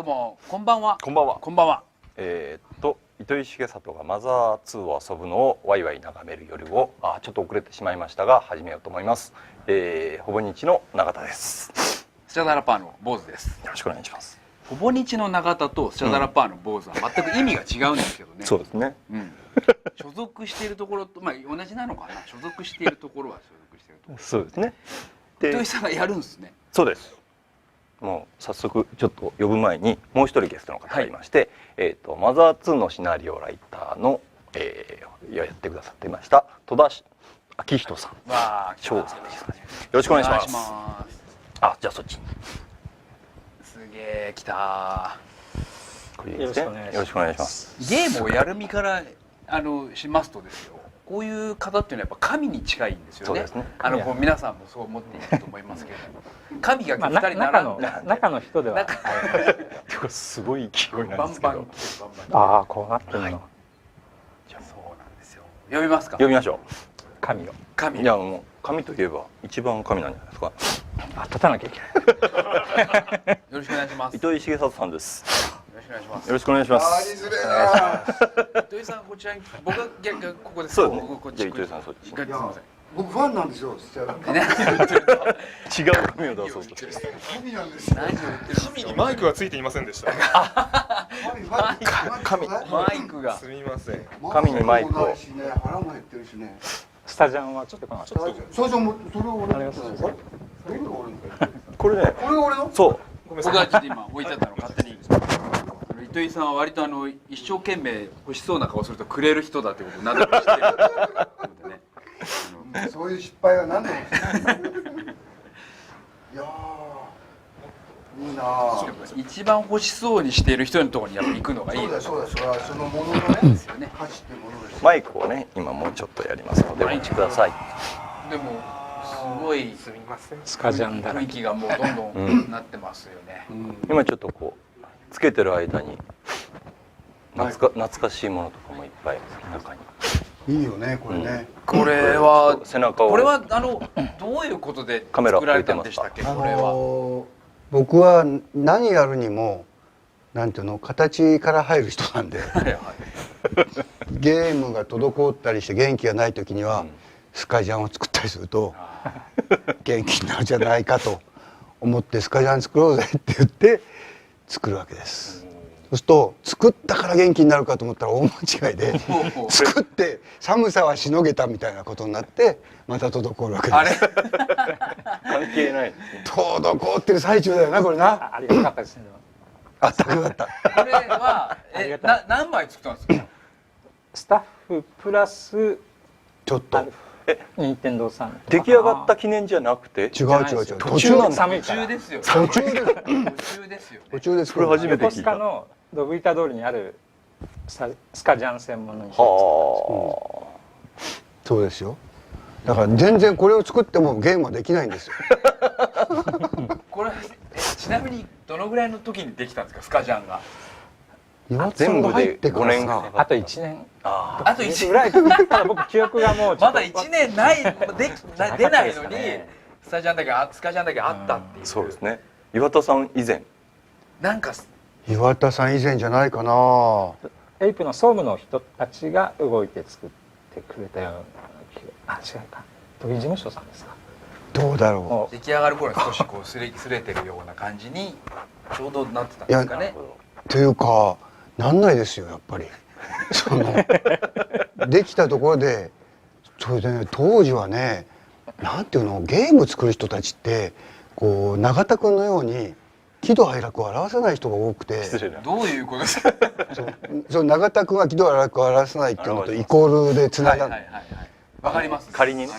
どうもこんばんは。こんばんは。こんばんは。糸井重里がマザー2を遊ぶのをワイワイ眺める夜をちょっと遅れてしまいましたが始めようと思います。ほぼ日の永田です。スチャダラパーの坊主です。よろしくお願いします。ほぼ日の永田とスチャダラパーの坊主は全く意味が違うんですけどね。そうですね。所属しているところと同じなのかな。所属しているところは所属しているところ。そうですね。糸井さんがやるんですね。そうです。もう早速ちょっと呼ぶ前にもう一人ゲストの方がいまして、マザー2のシナリオライターの、やってくださっていました戸田明人さん、翔さんです。よろしくお願いします。じゃあそっちに。すげえ来た。これですね。よろしくお願いします。ゲームをやる身からしますとですよ。こういう方っていうのはやっぱ神に近いんですよね。そうですね。皆さんもそう思っていると思いますけれども、神が2人並んで中の人ではすごい勢いなんですけど。バンバンこうなってるの。そうなんですよ。呼びますか。呼びましょう。神を。いやもう神といえば一番神なんじゃないですか。立たなきゃいけない。よろしくお願いします。糸井重里さんです。よろしくお願いします。糸井さんこちらに、僕は逆ここです。そうですね。じゃあ糸井さんそっち。すみません。僕ファンなんですよ。違う神を出そうとしてる。神なんですよ。神にマイクはついていませんでした。神マイクが。すみません。神にマイクを。腹も減ってるしね。スタジャンはちょっとこのそうもそれを俺。ありがとうございます。これね。これが俺の？そう。僕はちょっと今置いてあったの勝手に。糸井さんは割と一生懸命欲しそうな顔するとくれる人だってことを何でも知ってるのでね。そういう失敗は何度も。いやいいな。一番欲しそうにしている人のところにやっぱ行くのがいい。そうだ。そのもののね。価値ってものです。マイクをね今もうちょっとやりますのでお待ちください。でもすごいスカジャンだらけ。雰囲気がもうどんどんなってますよね。今ちょっとこうつけてる間に懐かしいものとかもいっぱい中に。いいよねこれね。これは背中を。これはどういうことで作られたんでしたっけ？これは。僕は何やるにもなんていうの形から入る人なんで。ゲームが滞ったりして元気がない時にはスカジャンを作ったりすると元気になるじゃないかと思ってスカジャン作ろうぜって言って作るわけです。そうすると作ったから元気になるかと思ったら大間違いで作って寒さはしのげたみたいなことになってまた滞るわけです。関係ない。滞ってる最中だよなこれな。ありがたかったですね。あったかかった。これは何枚作ったんですか？スタッフプラスちょっと任天堂さん。出来上がった記念じゃなくて。違う。途中なんだ。途中ですよ。途中ですよ。途中です。これ初めて横須賀聞いた。のドブ板通りにあるスカジャン専門の店。そうですよ。だから全然これを作ってもゲームはできないんですよ。これちなみにどのぐらいの時にできたんですか？スカジャンが。全部で5年か。あと1年。あと1年ぐらい。ただ僕記憶がもうまだ1年ない出ないのにスカジャンだけあったっていう。そうですね。岩田さん以前。なんか岩田さん以前じゃないかな。エイプの総務の人たちが動いて作ってくれたような気が。違うか。都議事務所さんですか。どうだろ出来上がる頃に少しこうすれてるような感じにちょうどなってたんですかね。というかなんないですよやっぱり。できたところでそれでね当時はねなんていうのゲーム作る人たちってこう永田君のように喜怒哀楽を表さない人が多くて。どういうことですか？そう永田君は喜怒哀楽を表さないっていうのとイコールでつながる。わかります。仮にね。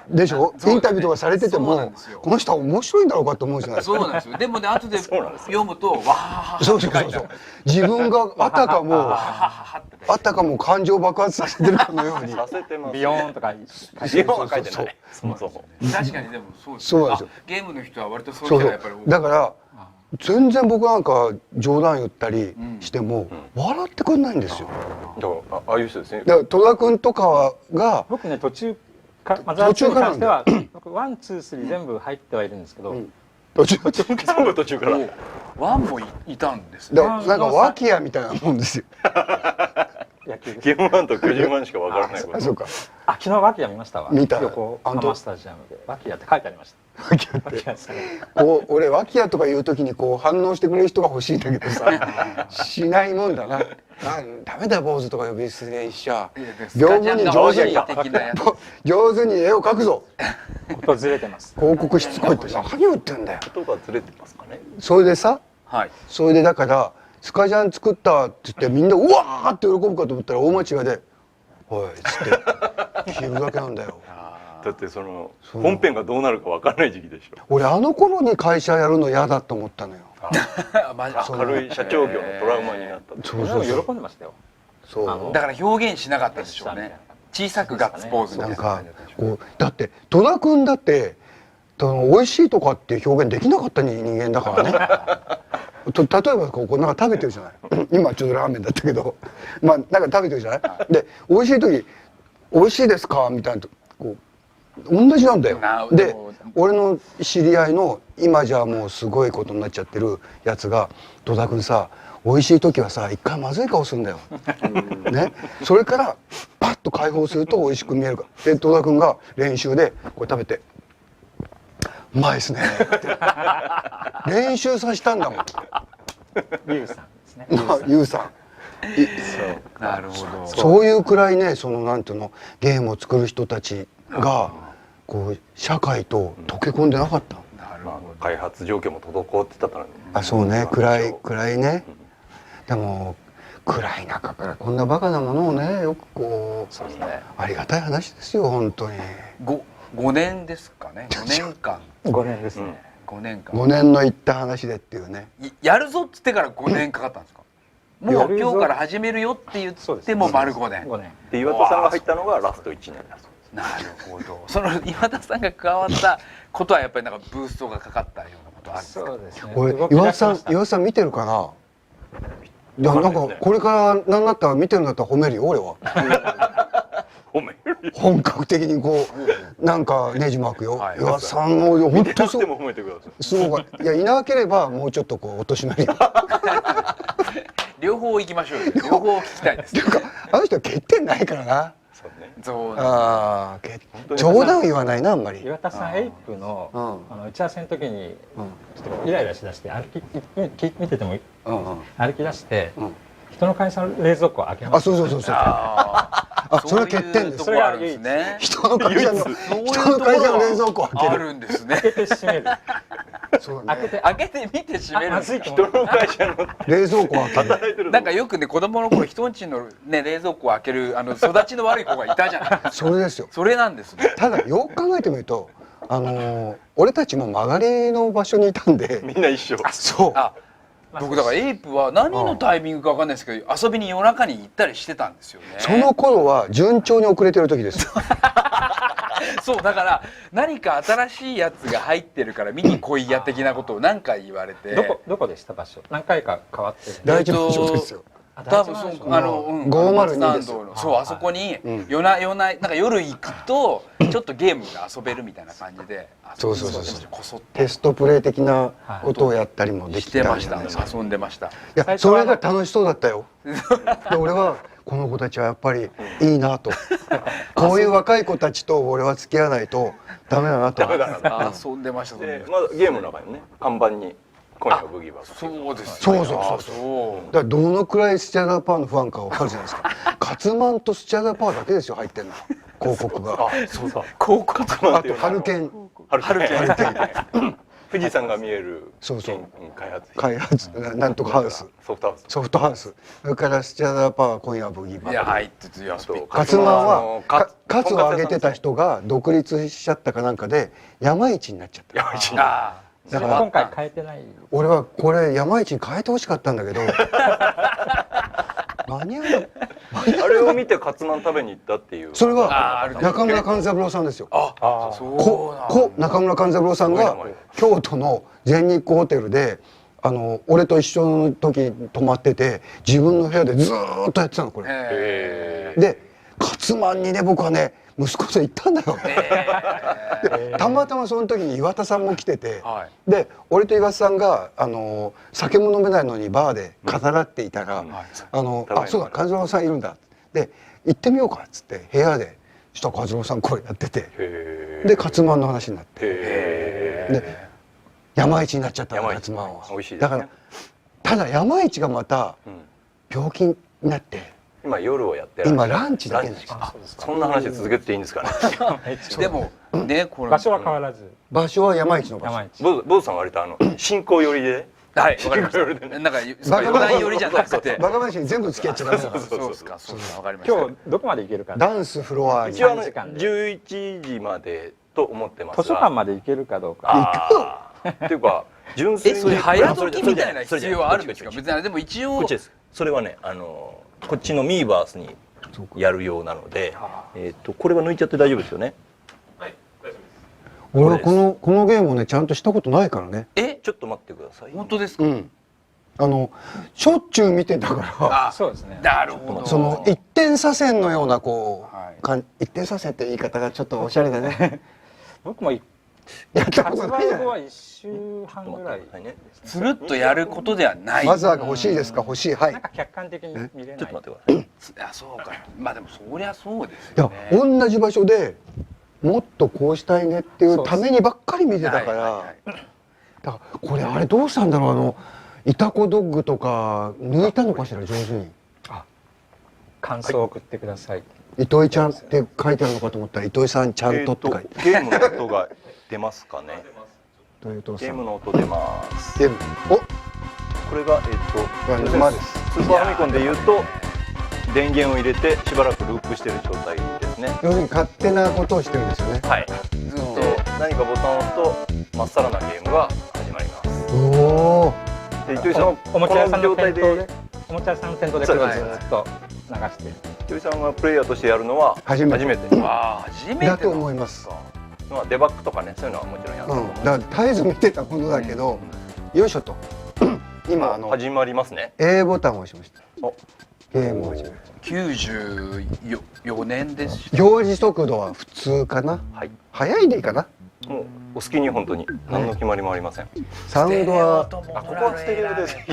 でしょ。インタビューとかされててもこの人は面白いんだろうかと思うじゃないですか。そうなんですよ。でもね後で読むとわーそう自分があたかも感情爆発させてるかのようにさせてます。ビヨーンとかビヨーンは書いてない。そもそも。確かにでもそうですそうなんですよ。ゲームの人は割とそういう人がやっぱりだから全然僕なんか冗談言ったりしても笑ってくんないんですよ。だからああいう人ですね。だから戸田君とかが僕ね途中マザー2に関しては僕1、2、3全部入ってはいるんですけど、途中全部途中から。ワンもいたんですね。だからなんか脇屋みたいなもんですよ。野球ですゲームマンと巨人マンしかわからないこと。あ、そうか。あ、昨日脇屋見ましたわ。見た横あんた浜スタジアムで脇屋って書いてありました。脇屋って脇屋ですね。こう俺脇屋とか言う時にこう反応してくれる人が欲しいんだけどさ、しないもんだな。ダメだよ坊主とか呼び捨てにしちゃ。業業務に上手に的なやつ。上手に絵を描くぞ。音ずれてます。広告しつこいって何言ってんだよ。音がずれてますかね。それでさ、はい。それでだからスカジャン作ったって言ってみんなうわーって喜ぶかと思ったら大間違いで「おい」っつって着るだけなんだよ。だってそのそう本編がどうなるかわからない時期でしょ。俺あの頃に会社やるの嫌だと思ったのよ。マジそう軽い社長業のトラウマになった。そうでも喜んでましたよ。そうだから表現しなかったんでしょうね。小さくガッツポーズみたなないんか感じだったでしょこうだって戸田君だって美味しいとかっていう表現できなかった人間だからね。例えばこうなんか食べてるじゃない今ちょっとラーメンだったけどまあなんか食べてるじゃない、で美味しい時「美味しいですか?」みたいなこう同じなんだよ。で俺の知り合いの今じゃもうすごいことになっちゃってるやつが「戸田君さ美味しい時はさ一回まずい顔するんだよ」ね、それからパッと解放すると美味しく見えるからで戸田君が練習でこれ食べて「うまいですね」って練習させたんだもん。リュウさんですね。ゆうさんなるほど。そういうくらいねそのなんていうのゲームを作る人たちがこう社会と溶け込んでなかった。まあなるほど。開発状況も滞ってたからね。あ、そうね、暗いね。でも暗い中からこんなバカなものをねよくこうそうですね。ありがたい話ですよ本当に。5年ですかね。5年間。 5年ですね。 5年間。 5年の言った話でっていうね。やるぞっつってから5年かかったんですか。もう今日から始めるよって言っても丸5年。5年。で岩田さんが入ったのがラスト1年だそうです。なるほど。その岩田さんが加わったことはやっぱりなんかブーストがかかったようなことあるんですか。そうですね。これ動き岩田出しましたさん見てるかな。いやなんかこれから何だったら見てるんだったら褒めるよ俺は。褒める。本格的にこうなんかネジ巻くよ。はい岩田さんも本当そうでも褒めてください。すごい。いやいなければもうちょっとこう貶めるよ。両方行きましょうよ。両方聞きたいですって。いうかあの人は欠点ないからな。そうね。そうなんああ当に冗談言わないなあんまり。岩田さんエイプのうん打ち合わせの時にうんちょっとイライラしだして見ててもうん歩き出してうん人の会社の冷蔵庫を開けまあす。そうあそれは欠点ですそういうところあるんですね。人の会社のそういう人の会社の冷蔵庫を開あける。るんですね。開けて閉める。そうね。開けて開けてみて閉めるまんですか。ずいと思う。人の会社の冷蔵庫を開ける。働いてるの。なんかよくね子供の頃人んちのね冷蔵庫を開ける育ちの悪い子がいたじゃないですか。それですよ。それなんですね。ただよく考えてみると俺たちも曲がりの場所にいたんで。みんな一緒。そう。あ、僕だからエイプは何のタイミングかわかんないですけど遊びに夜中に行ったりしてたんですよね。その頃は順調に遅れてる時ですよ。そうだから何か新しいやつが入ってるから見に来いや的なことを何回言われて。どこでした場所？何回か変わってる。第一場所ですよ。多分そう502ですよそうあそこにうん夜ななんか夜行くとちょっとゲームが遊べるみたいな感じでそうこそっとテストプレイ的なことをやったりもできしてたましたんじゃないですか。遊んでました。いやそれが楽しそうだったよ。で俺はこの子たちはやっぱりいいなと。こういう若い子たちと俺は付き合わないとダメだなと。ダメだな。遊んでました。でまだゲームの中にね看板に今夜ブギーバー。そうです。そうそうだからどのくらいスチャダーパーのファンかわかるじゃないですか。カツマンとスチャダーパーだけですよ入ってんの広告が。そうだ。高校あとハルケン春剣。富士山が見える。そうそう開発。開発なんとかハウスソフトハウス。ソフトハウスそれからスチャダーパー今夜はブギーバー。いや入ってていやそうカツマンはカツをとんかつ屋さん上げてた人が独立しちゃったかなんかで山一になっちゃった。山一。あだから今回変えてない。俺はこれ山一に変えてほしかったんだけど間に合うのあれを見てカツマン食べに行ったっていう。それあはる中村勘三郎さんですよ。あそうなんだ。中村勘三郎さんが京都の全日光ホテルで俺と一緒の時泊まってて自分の部屋でずーっとやってたのこれ。へでカツマンにね僕はね息子と行ったんだよ、でたまたまその時に岩田さんも来てて、で俺と岩田さんが酒も飲めないのにバーで語らっていたら「あそうだ和郎さんいるんだ」で行ってみようかっつって部屋でしたら和郎さんこれやってて、でカツマンの話になって、で山一になっちゃったカツマンは。だからただ山一がまた病気になって今夜をやってる。今ランチだけですか。そんな話続けていいんですかね。でもね、これ場所は変わらず。場所は山一の場所。山一。坊主さんは割と信仰寄りで。はい、わかりました。なんか相談寄りじゃなくて。バカ話に全部付き合っちゃダメだ。そうですか、そうですか、わかりました。今日どこまで行けるか。ダンスフロアに。一応11時までと思ってますが。図書館まで行けるかどうか。行く。っていうか純粋に。それ早時みたいな必要はあるんですか。別にでも一応。それはねこっちのミーバースにやるようなので、これは抜いちゃって大丈夫ですよね。はい、大丈夫です。俺はこのゲームをねちゃんとしたことないからね。ちょっと待ってください。本当ですか。しょっちゅう見てたから。そうですね。なるほど。その一点左遷のようなこう一点左遷って言い方がちょっとおしゃれだね。僕もやったことないじゃん。発売後は1週半ぐらい。つるっとやることではない。マザーが欲しいですか。欲しい。はい。なんか客観的に見れない。ちょっと待ってください。あ、そうか。まあでもそりゃそうですいやよね。同じ場所でもっとこうしたいねっていうためにばっかり見てたから。だからこれあれどうしたんだろうイタコドッグとか抜いたのかしら上手に。感想を送ってください。糸井ちゃんって書いてあるのかと思ったら糸井さんちゃんとって書いて。ゲームの音が出ますかね。ゲームの音出ます。ゲーム。お。これが生です。スーパーファミコンで言うと電源を入れてしばらくループしてる状態ですね。要するに勝手なことをしてるんですよね。はい。ずっと何かボタンを押すとまっさらなゲームが始まります。おお。で糸井さんおもちゃ屋さんの状態でおもちゃ屋さんの店頭でこれをずっと流してる。糸井さんがプレイヤーとしてやるのは初めて。ああ、初めてだと思います。まあデバッグとかねそういうのはもちろんやると思う。だから絶えず見てたものだけど、よいしょと。今始まりますね。 A ボタンを押しました。ゲームを始める。94年です。表示速度は普通かな。はい。早いでいいかな。もうお好きに本当に何の決まりもありません。サウンドはここはステレオでぜひ。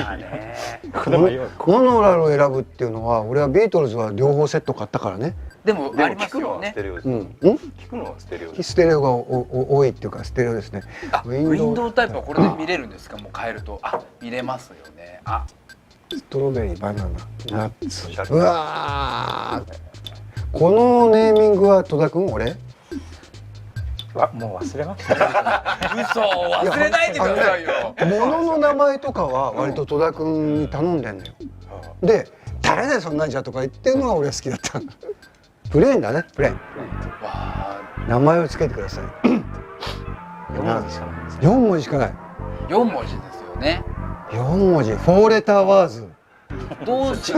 モノラルを選ぶっていうのは俺はビートルズは両方セット買ったからね。でもありま聞くのすよね。はステレオです。聞くのはステレオです。ステレオが多いっていうかステレオですね。ウィンドウタイプはこれで見れるんですか。もう変えると見れますよね。ストロベリーバナナナッツ。うわー、このネーミングは戸田君俺もう忘れました。嘘、忘れないでくださいよ。物の名前とかは割と戸田君に頼んでんのよ。で誰だよそんなんじゃとか言ってるのが俺は好きだった。プレーンだね、プレーン。名前をつけてください。4文字しかない。4文字しかない。4文字ですよね。4文字。フォーレターワーズ。どうし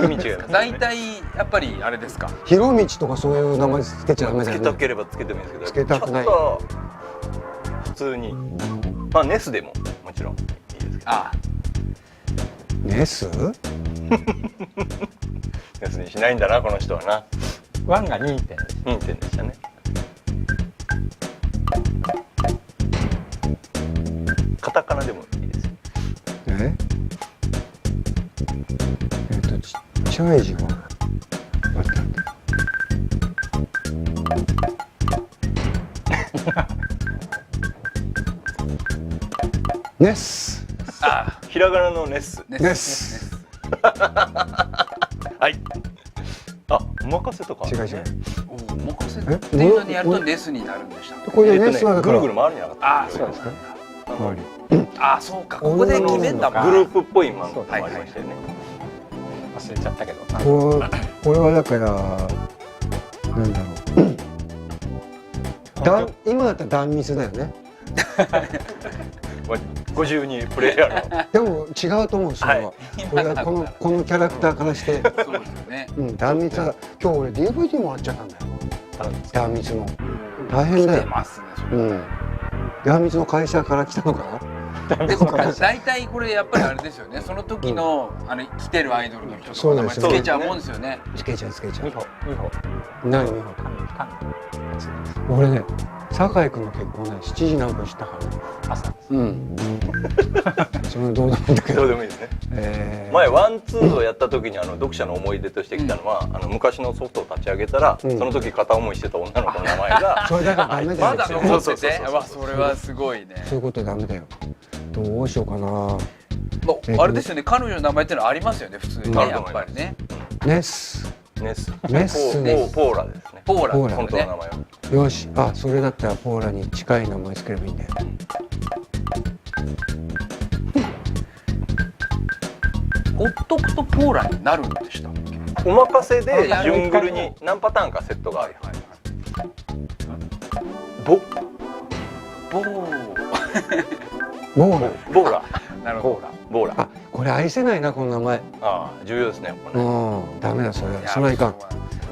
大体やっぱりあれですか。広道とかそういう名前つけちゃダメだよね。つけたければつけてもいいですけど。つけたくない。普通にまあネスでももちろんいいですけど。ネス？ネスにしないんだなこの人はな。ワンが2点。2点でしたね。カタカナでもいいです。ちっちゃい字はネス。ひらがなのネス。ネス。はい。おまかせとか。違う。おまかせっていうのにやるとネスになるんでした。これネスはだからぐるぐる回るんじゃなかった。そうですか。そうか。ここで決めんだもん。グループっぽい漫画もありましたよね。忘れちゃったけど。これはだからなんだろう。今だったら断密だよね。52プレイヤーの。でも違うと思うそれは。俺はこのキャラクターからして。そうですよね。断密は今日俺 DVD もらっちゃったんだよ。断密の大変だよ。断密の会社から来たのかな。でも大体これやっぱりあれですよね。その時の来てるアイドルの人とか名前つけちゃうもんですよね。つけちゃう。美穂。何美穂？カンの8年です。俺ね酒井君の結婚ね7時何分知ったからね。朝うんそれどうでもいいんだけどどうでもいいですね。前ワンツーをやった時に読者の思い出としてきたのは、昔のソフトを立ち上げたら、その時片思いしてた女の子の名前がそれだからダメだよ。まだ残ってて、そうわそれはすごいね。そういうことダメだよ。どうしようかな。もうあれですよね、彼女の名前ってのはありますよね、普通にね、やっぱりね。ネスネスポーラですね。ポーラポーラ本当の名前は。よし、あ、それだったらポーラに近い名前つければいいんだよ。ほっとくとポーラになるんでしたっけ？お任せでジュングルに何パターンかセットがある。ボボーボーラ。ボーラなるほど。ボーラ。あ、これ愛せないなこの名前。ああ重要ですね。これねうん、ダメだそれ。それはいかん。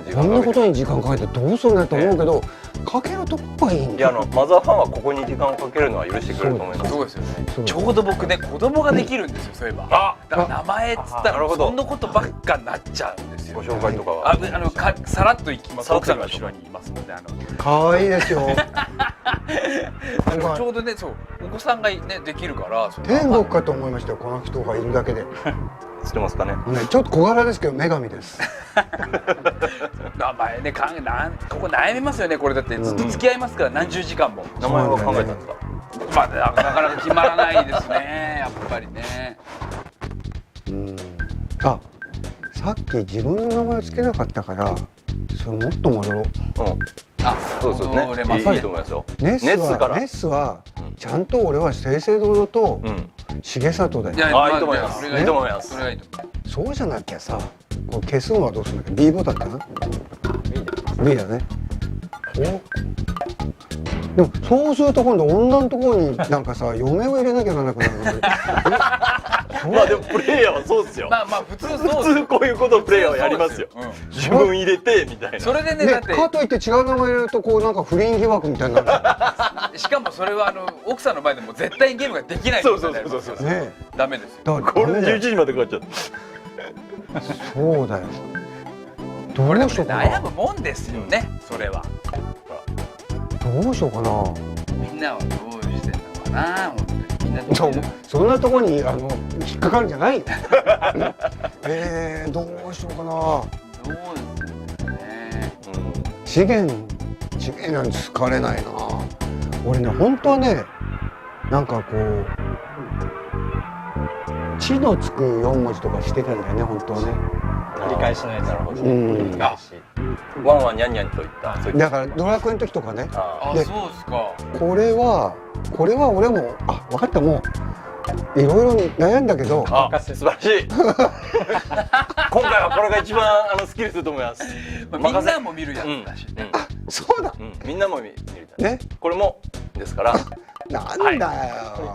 時こんなこ間かけてとに時間かけてどうするんだと思うけど、かけるとこがいいんだ。いやマザーファンはここに時間をかけるのは許してくれると思います。そうですよね。そうちょうど僕ね子供ができるんですよ、そういえば。だから名前っつったらなるほどそんなことばっかになっちゃうんですよ。ご紹介とかあは。さらっといきます。さらっといきましょう奥さんの後ろにいますので可愛いですよ。ちょうどねそうお子さんがねできるから天国かと思いましたよこの人がいるだけで。知ってますかね。ね、ちょっと小柄ですけど女神です。名前ねここ悩みますよね。これだってずっと付き合いますから何十時間も。名前は考えたんですか。まあなかなか決まらないですね、やっぱりね。あ、さっき自分の名前をつけなかったからそれもっと戻ろう。あ、そうですね。いいと思いますよ。ネスからネスはちゃんと俺は正々堂々と重里だよ。やいいと思います。いいと思います。それがいいと思う。そうじゃなきゃさ、これ消すのはどうするんだっけ？ B ボタンかな？ B だね。でもそうすると今度女のところになんかさ嫁を入れなきゃならなくなるの。まあでもプレイヤーはそうですよ。まあ普通そう普通こういうことをプレイヤーはやりますよ。自分入れてみたいな。それでねだね、ってかといって違う名前入れるとこうなんか不倫疑惑みたいになる。しかもそれは奥さんの前でも絶対にゲームができない。そう。ね、ダメですよ。だからこれで11時までかかっちゃった。そうだよ。どうしようかな。悩むもんですよね、それは。どうしようかな。みんなはどうしてんのかな、本当にみんなどうしてんの。そんなところに引っかかるんじゃない。どうしようかな。どうですね。資源なんて好かれないな。俺ね本当はねなんかこう「地」のつく4文字とかしてたんだよね本当はね。繰り返しのやつ。なるほど。うん。返し。ワンワンニャンニャンといった。そういっただからドラクエの時とかね。あ、でそうですか。これは俺も分かったもういろいろ悩んだけど。あ、素晴らしい。今回はこれが一番スッキリすると思います。みんなも見るやつだしね。そうだ。みんなも見るね。これもですから。なんだよ。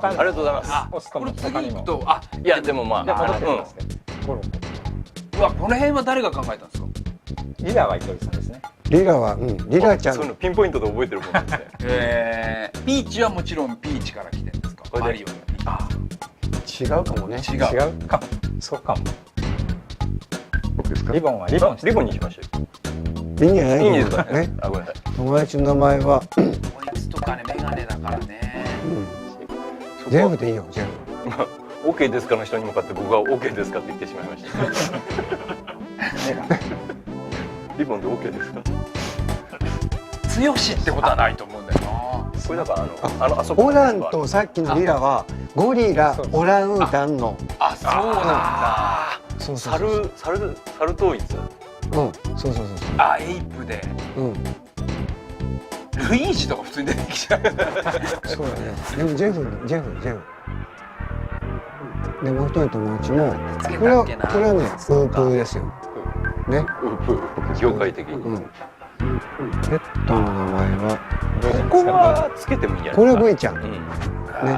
ありがとうございます。押すとこれ他にも。次といやでもまじゃあ戻ってあみますけど。うわこの辺は誰が考えたんですか。リラは糸井さんですね。リラはリラちゃん。そういうのピンポイントで覚えてるもんですね。ピーチはもちろんピーチから来てるんですか。これでマリオのピー違うかもね。チ。違う。違うかも。そうかも。僕ですか。リボンはリボン。リボンにしましょう。いいんじゃない。いいんですかねね。。あ、ごめんなさい。友達の名前はこいつとかねメガネだからね。全部でいいよ全部。まあ OK ですかの人に向かって僕が OK ですかって言ってしまいました。リボンで OK ですか。強しってことはないと思うんだよな。これだからあそこ。オランとさっきのリラはゴリラオランウータンの。あ、そうなんだ。そうそう猿統一。そう。あ、エイプで。ルイージとか普通に出てきちゃう。そうだね。でもジェフ。でもう一人の友達もこれはねウープーですよ。ね。業界的に。ペットの名前はここはつけてもいいんじゃないですか。これは V ちゃん。ね。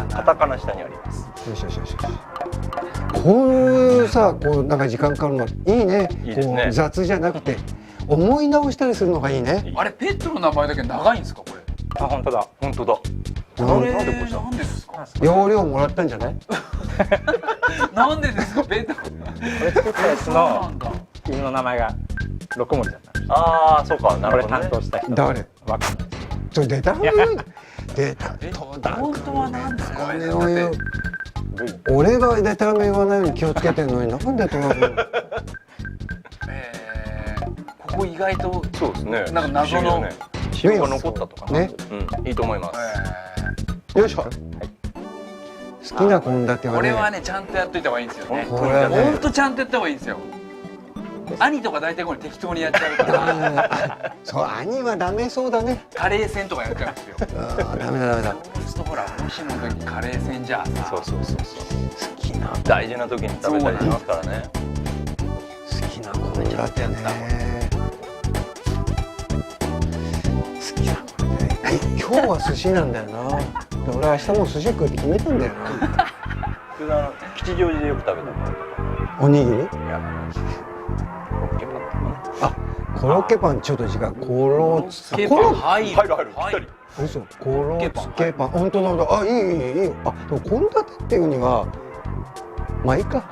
カタカナ下にあります。よし。こういうさこうなんか時間かかるのいいね。いいですね。こう雑じゃなくて思い直したりするのがいいね。あれペットの名前だけ長いんですかこれ。あ、本当だ。本当だ。これなんでこうしたなんでですか。容量もらったんじゃない？なんでですかペット。これ作ったやつの犬の名前が6文字だったんです。ああそうか、なこれるほどね担当した人誰わかんないそれデタラメ言うデタ本当は何ですか俺を言う俺がデタラメ言わないように気をつけてるのになんでトラブルここ意外とそうですね、なんか謎の塩が残ったとかな、ねうん、いいと思います、よいしょ、好きな献立はねこれはねちゃんとやっといた方がいいんですよねこれはねほんとちゃんとやった方がいいんですよ兄とか大体これ適当にやっちゃうからそう兄はダメそうだねカレー戦とかやっちゃうんですよダメだダメだそうするとほらもしの時カレー戦じゃあさそうそうそうそう好きな大事な時に食べたりしますからね。好きな献立ね好きな献立今日は寿司なんだよなで俺明日も寿司食うって決めたんだよな普段吉祥寺でよく食べたの。おにぎりいや、コロッケパンとかね。あコロッケパンちょっと違うコロッケケパンパン入る入る入るぴったり。嘘コロッケパン本当だあいいいいあでも献立っていうにはまあいいか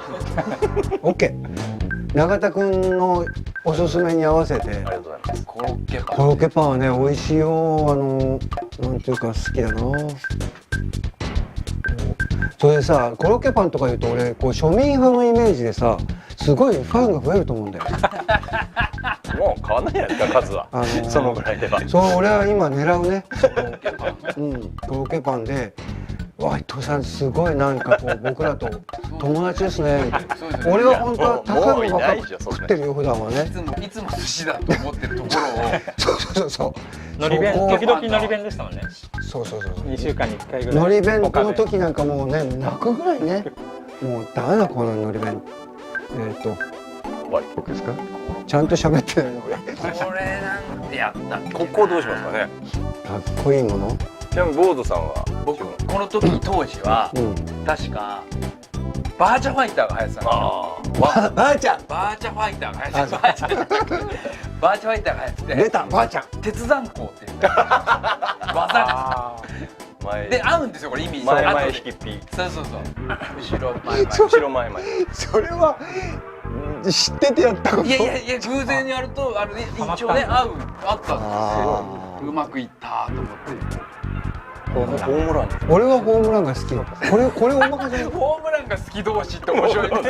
オッケー永田君のおすすめに合わせてありがとうございます。コロッケパンコロッケパンはね美味しいよなんていうか好きだなそれでさコロッケパンとか言うと俺こう庶民派のイメージでさすごいファンが増えると思うんだよもう変わんないじゃないですか、数は。そのぐらいでは。そう俺は今狙うねコロッケパンでわ伊藤さんすごいなんかこう僕らと友達ですねみたいなそうですね俺は本当は高もういいのばっかないでしょそんな食ってるよ普段はねいつも寿司だと思ってるところをそうのり弁そこ時々のり弁でしたもんねそう2週間に1回ぐらいのり弁他での時なんかもうね泣くぐらいねもうダメだこののり弁僕ですかちゃんと喋ってないの俺これなんでやったっけなここどうしますかね。かっこいいものちなみにボードさんは。僕この時当時はうん確かバーチャファイターが流行ってたのあばあちゃんバーチャファイターが流行ってたバーチャファイターが流行ってて出たばあちゃん鉄山鋼っていう技がああ。前。で合うんですよこれ意味前々後で引きピー。そうそうそう後ろ前々後ろ前々。それは知っててやったこといや偶然にやると一応ねあったんですあようまくいったと思ってホームラン。俺はホームランが好きこれおまかせホームランが好き同士って面白いねあ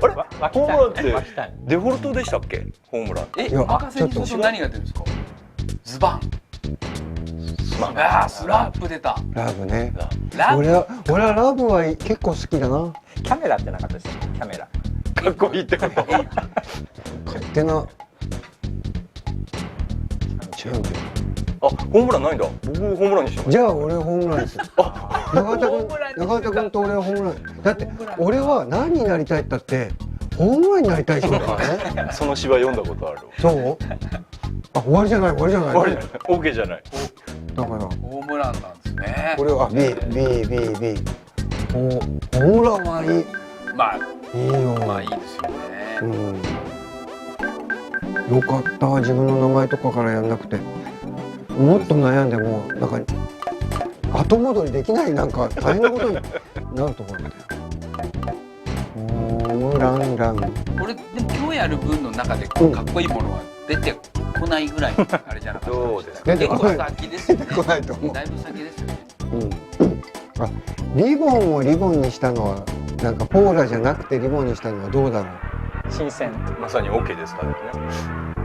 れ？脇ホームランって脇谷デフォルトでしたっけ？ホームラン。えいやお任せにすると何が出るんですかズバンあースラップ出たラブねラップ俺はラブは結構好きだなキャメラってなかったですよキャメラかっこいいってこと。勝手なチャンピあ、ホームランないんだ。僕ホームランにしてまオンじゃあ俺ホームランです永田君と俺はホームランだって俺は何になりたいって言ったってホームランになりたい人だからねす。その芝居読んだことある。そうあ終わりじゃない終わりじゃない。オーケーじゃない。だからホームランなんですねこれは B ホームランはいいまあいいよまあいいですよねよかった自分の名前とかからやんなくてもっと悩んでもなんか後戻りできないなんか大変なことになると思うんだよホームランランこれでも今日やる分の中でかっこいいものは出てこないぐらいのあれじゃなかったそうです出てこない結構先ですよね来ないと思うだいぶ先ですよねあリボンをリボンにしたのはなんかポーラじゃなくてリボンにしたのはどうだろう新鮮まさにオーケーですかですね。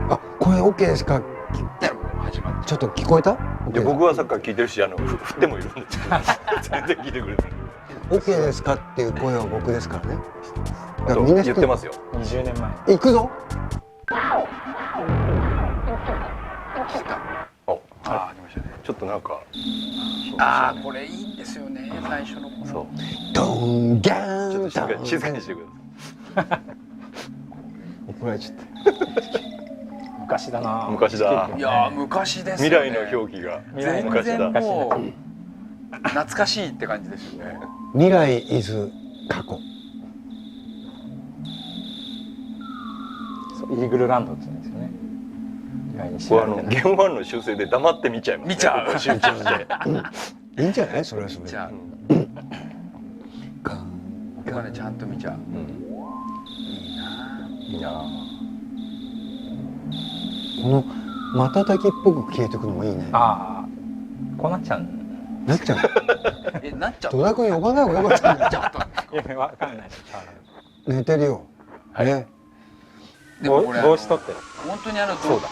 あこれ OK ですか言ったらもう始まっちゃちょっと聞こえたで僕はさっきから聞いてるし、振ってもいるんですけど全然聞いてくれてる。 OK ですかっていう声は僕ですからねだあとからみんな言ってますよ。 20年前行くぞお、あ出ましたねちょっとなんかあーこれいいんですよね最初のこのそう。ドンギャちょっンと静かにしてくださ怒られちゃっ昔だな昔だいやー昔ですい。よね未来の表記が全昔だ。然もう懐かしいって感じですよねた未来 is 過去そうイーグルランドって言うんですよね意外に知これられてない原版の修正で黙って見ちゃいますね。見ちゃうここ集中して。いいんじゃないそれはそれでじゃあガン僕はねちゃんと見ちゃううんいいないいな。この瞬きっぽく消えてくのもいいね。ああこうなっちゃうなっちゃう。なっちゃった戸田君呼ばない方がよかったんだよ。いやわかんない寝てるよ。ね。でもこれ帽子取ってる本当にドッそうだ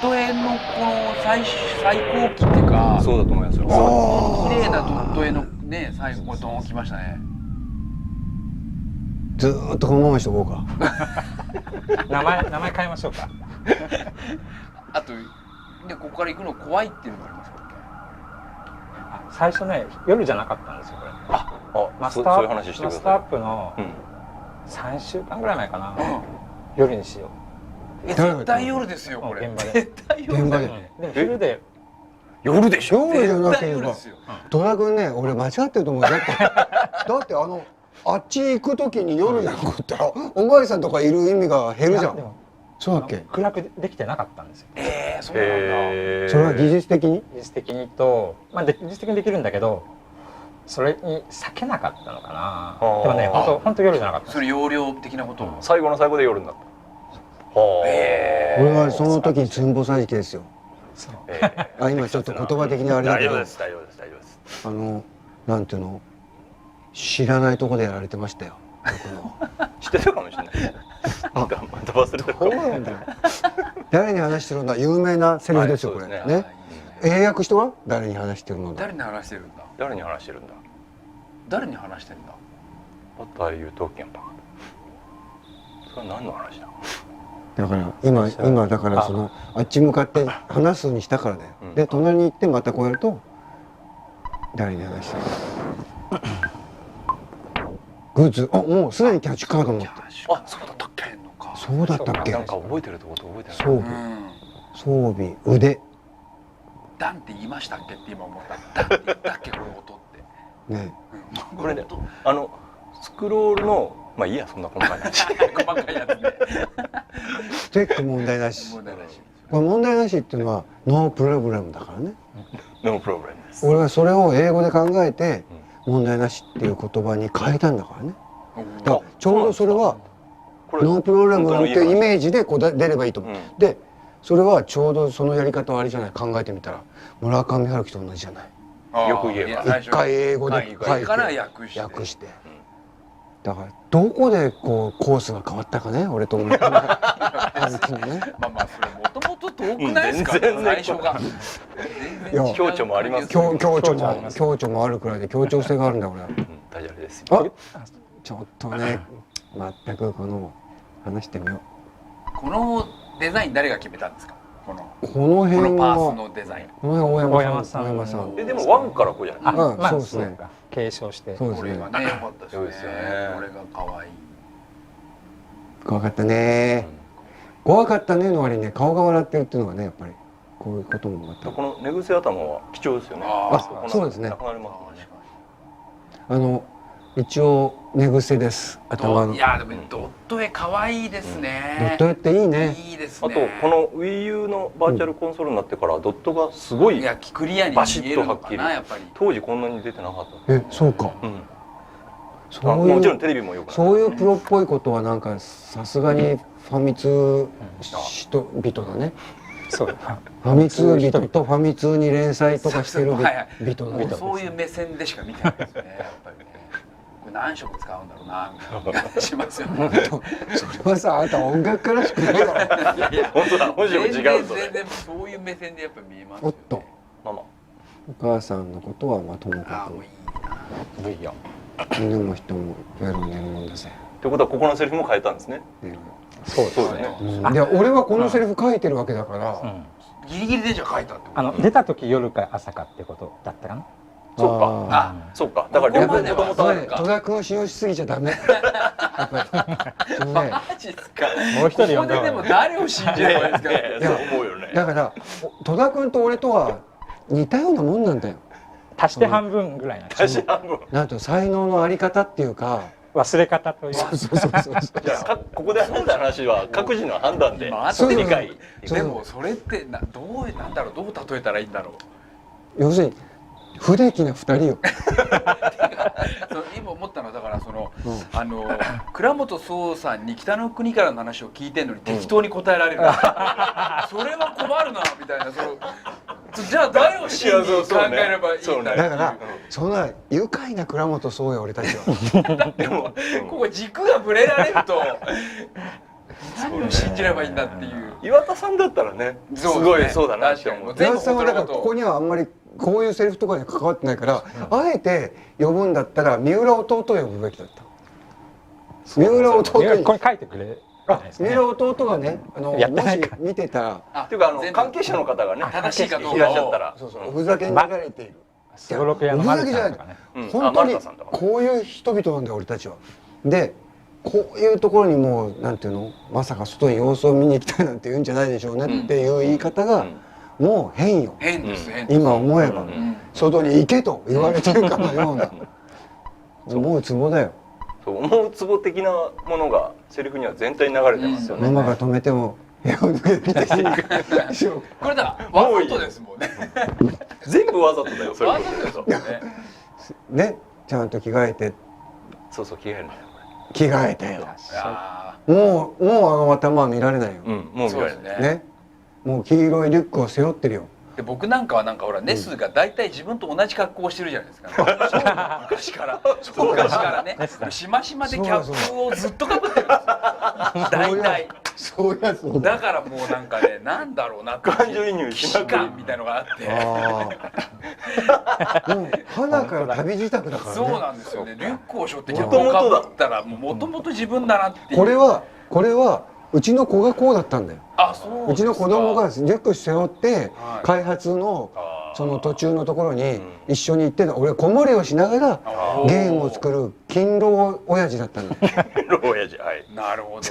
ト絵のこの最高期っていうかそうだと思いますよ。綺麗なドット絵のね最後ドーン来ましたね。ずーっとこのままにしとこうか。名前変えましょうか。あとでここから行くの怖いっていうのもありますか最初ね夜じゃなかったんですよこれ。マスタそういう話してください。ーアップのうん3週間ぐらい前かな、ら。夜にしよ絶対夜ですよこれ。現場で絶対夜だよ。現場で。う。でも昼で夜でしょ。夜じゃな絶ければ対夜ですよ。戸田君ね、俺間違ってると思う。だってあっち行く時に夜じゃなかったらお巡りさんとかいる意味が減るじゃん。でもそうだっけ？暗くできてなかったんですよ。そうなんだ。それは技術的に？技術的にと、技術的にできるんだけどそれに避けなかったのかな。でもね本当夜じゃなかった。それ容量的なことを。最後の最後で夜になった。俺はその時につんぼさじきですよ。そう今ちょっと言葉的にあれだけど、大丈夫です大丈夫です大丈夫です。なんていうの、知らないとこでやられてましたよ。知ってたかもしれない。なんかまた忘れてるかも。そうなんだよ。誰に話してるんだ、有名なセリフですよ、これはいそうですね。英訳人は誰に話してるのだ。誰に話してるんだ。誰に話してるんだ。誰に話してるんだ。What are you talking about？それは何の話だ。だから今だからあっち向かって話すにしたからだよ。で隣に行ってまたこうやると誰に話してる。グッズ、もうすでにキャッチカード持ってる。あ、そうだったっけ。そうだったっけ。なんか覚えてるってこと覚えてない。装備、腕。ダンって言いましたっけって今思った。ダンって言ったっけこの音って。ね。これね、スクロールのまあいいやそんな細かい話。細かいやつね。チェック問題なし。問題なし。これ問題なしっていうのはノープログラムだからね。ノープロブレムです。俺はそれを英語で考えて問題なしっていう言葉に変えたんだからね。だからちょうどそれはノープログラムっていうイメージでこう出ればいいと思う。でそれはちょうどそのやり方はあれじゃない、考えてみたら村上春樹と同じじゃない。よく言えば一回英語で書いてから訳して。だからどこでこうコースが変わったかね、俺と思った春樹のね。まあまあそれもともと遠くないですか。最初が。強調もあります。強調もあるくらいで協調性があるんだ俺は。大丈夫です。あ、ちょっとね、全くこの話してみよう。このデザイン誰が決めたんですか。このこの辺パースはのデザイン。この辺は大山さん。でもワンからこうじゃない。まあそうですね。継承して。そうですね。これがね良かったですね。そうですよねこれが可愛い。怖かったね。怖かったねの割にね、顔が笑ってるっていうのがね、やっぱりこういうこともまた。この寝癖頭は貴重ですよね。そうですね。なくなりますね。一応寝癖です。頭の。いやでもドット絵可愛いですね。ドット絵っていいね。いいですあね。とこの Wii U のバーチャルコンソールになってからドットがすごいいやクリアにバシ見えるのかッとはっきりなやっぱり。当時こんなに出てなかった。そうか。もちろんテレビもよくなった。そういうプロっぽいことはなんかさすがにファミ通人々だね。そう。ファミ通人とファミ通に連載とかしてる人もうそういう目線でしか見てないですね。やっぱりね。これ何色使うんだろうなみたいな感じしますよね。それはさ、あなた音楽家らしくないだろ。いやいや本当だ。本色違うとね。全然そういう目線でやっぱ見えます。おっと。ママ。お母さんのことはまあともかもういいな。いいよ。犬も人も夜寝るもんだぜ。ということはここのセリフも変えたんですね。そうそうですね。で俺はこのセリフ書いてるわけだからギリギリでじゃあ書いたってこと。出た時夜か朝かってことだったかな。そうか。そうか。だから両方もともとあるか。戸田君を信用しすぎちゃダメ。やっぱりマジっすか。もう一人ここででも誰を信じればいいですか。そう思うよね。だから戸田君と俺とは似たようなもんなんだよ。足して半分ぐらいな。足し半分。なんと才能のあり方っていうか。忘れ方という。そう。じゃあここで話した話は各自の判断で理解。でもそれってどうなんだろう、どう例えたらいいんだろう。要するに不出来な2人よ。そう今思ったのはだから倉本壮さんに北の国からの話を聞いてんのに適当に答えられる、それは困るなみたいなじゃあ誰を真に考えればいいんだだからそんな愉快な倉本壮や俺たちは。でもここ軸がぶれられると何を信じればいいんだっていう。岩田さんだったらねすごいそうだなって思う。岩田さんはだからここにはあんまりこういうセリフとかに関わってないから、あえて呼ぶんだったら三浦弟を呼ぶべきだった。三浦弟にこれ書いてくれ。三浦弟がねもし見てたらっていうか関係者の方がね正しいかどうかをいらっしゃったらおふざけに流れている。すごろく屋のマルさんとかね。本当にこういう人々なんだよ俺たちは。でこういうところにもうなんていうのまさか外に様子を見に行きたいなんて言うんじゃないでしょうねっていう言い方がもう変よ。変です今思えば外に行けと言われてるかのような思うツボだよ。思うツボ的なものがセリフには全体に流れてますよね。ママが止めても部屋を抜けてみてしよこれだからわざとですもんね。全部わざとだよそれ。わざとですもんね。ねちゃんと着替えてそう着替えるんだよ。着替えてよ。あもうあの頭は見られないよ。もう見られるね。もう黄色いリュックを背負ってるよ。で僕なんかはほらネスが大体自分と同じ格好をしてるじゃないですか。昔からね。しましまでキャップをずっとかぶってるんですよ。大体。そうやつだからもうねなんだろうなって感情移入しなくて感みたいのがあって。もう花から旅支度だからね。そうなんですよね。リュックを背負ってキャップをかぶったらもともと自分だなっていう。これはうちの子がこうだったんだよ。うちの子供がリュック背負って開発のその途中のところに一緒に行ってた。俺子守りをしながらゲームを作る勤労親父だったんだよ。勤労親父はい。なるほど。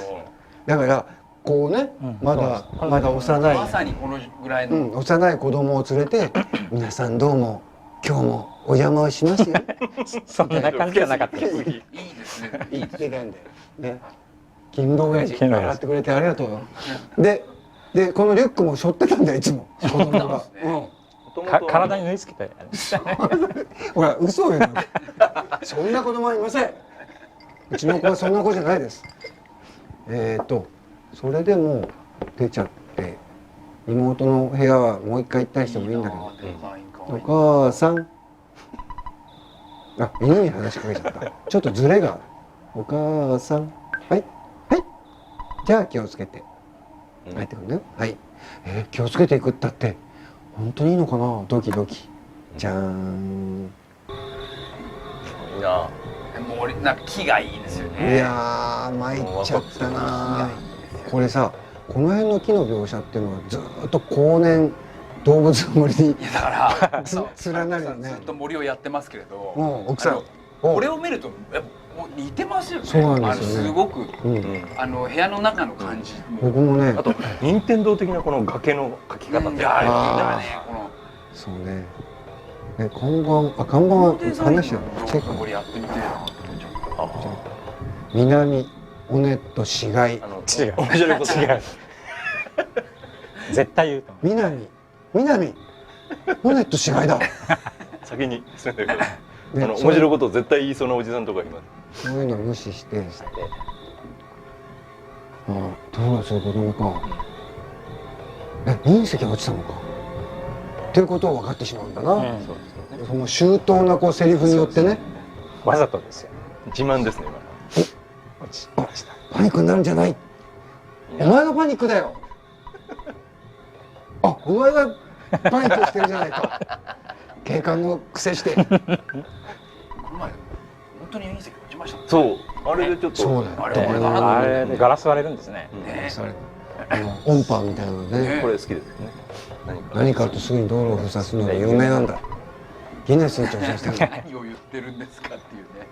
だからこうねまだ幼いまさにこのぐらいの幼い子供を連れて皆さんどうも今日もお邪魔をしますよ。そんな感じじゃなかったです。いいですね。言ってたんだよね。勤労親父笑ってくれてありがとうよ。でこのリュックも背負ってたんだよいつも子供が。体に縫い付けて。ほら嘘よ。そんな子供はいません。うちの子はそんな子じゃないです。それでも出ちゃって妹の部屋はもう一回行ったりしてもいいんだけど、お母さん犬に話しかけちゃった。ちょっとズレがある。お母さんはいじゃあ気をつけて入ってくるね。はい。気をつけていくったって本当にいいのかな。ドキドキ。じゃーん。いいな。もうなんか気がいいですよね。いやー参っちゃったな。これさこの辺の木の描写っていうのはずっと後年動物の森にだから連なるよね。ずっと森をやってますけれど、奥さんこれを見るともう似てますよね。そうなんですよね。すごく部屋の中の感じ。僕もね。あと任天堂的なこの崖の描き方って。そうね。看板は話だよ。チェック。これやってみて。南尾根と市街。違う。面白いこと違う。絶対言うと思う。南尾根と市街だ。先にすみません。面白いことを絶対言いそうなおじさんとかいます。そういうのを無視して。どうそういう子供か。隕石が落ちたのか。っていうことを分かってしまうんだな。その周到なセリフによってね。わざとですよ。自慢ですね今。パニックになるんじゃない。お前がパニックだよ。お前がパニックしてるじゃないか。警官の癖して。この前本当に隕石落ちましたもんね。そうあれでちょっと。そうだよ。あれでガラス割れるんですね。音波みたいなのね。これ好きですね。何かとすぐに道路を封鎖するので有名なんだ。ギネスに挑戦した。何を言ってるんですかっていうね。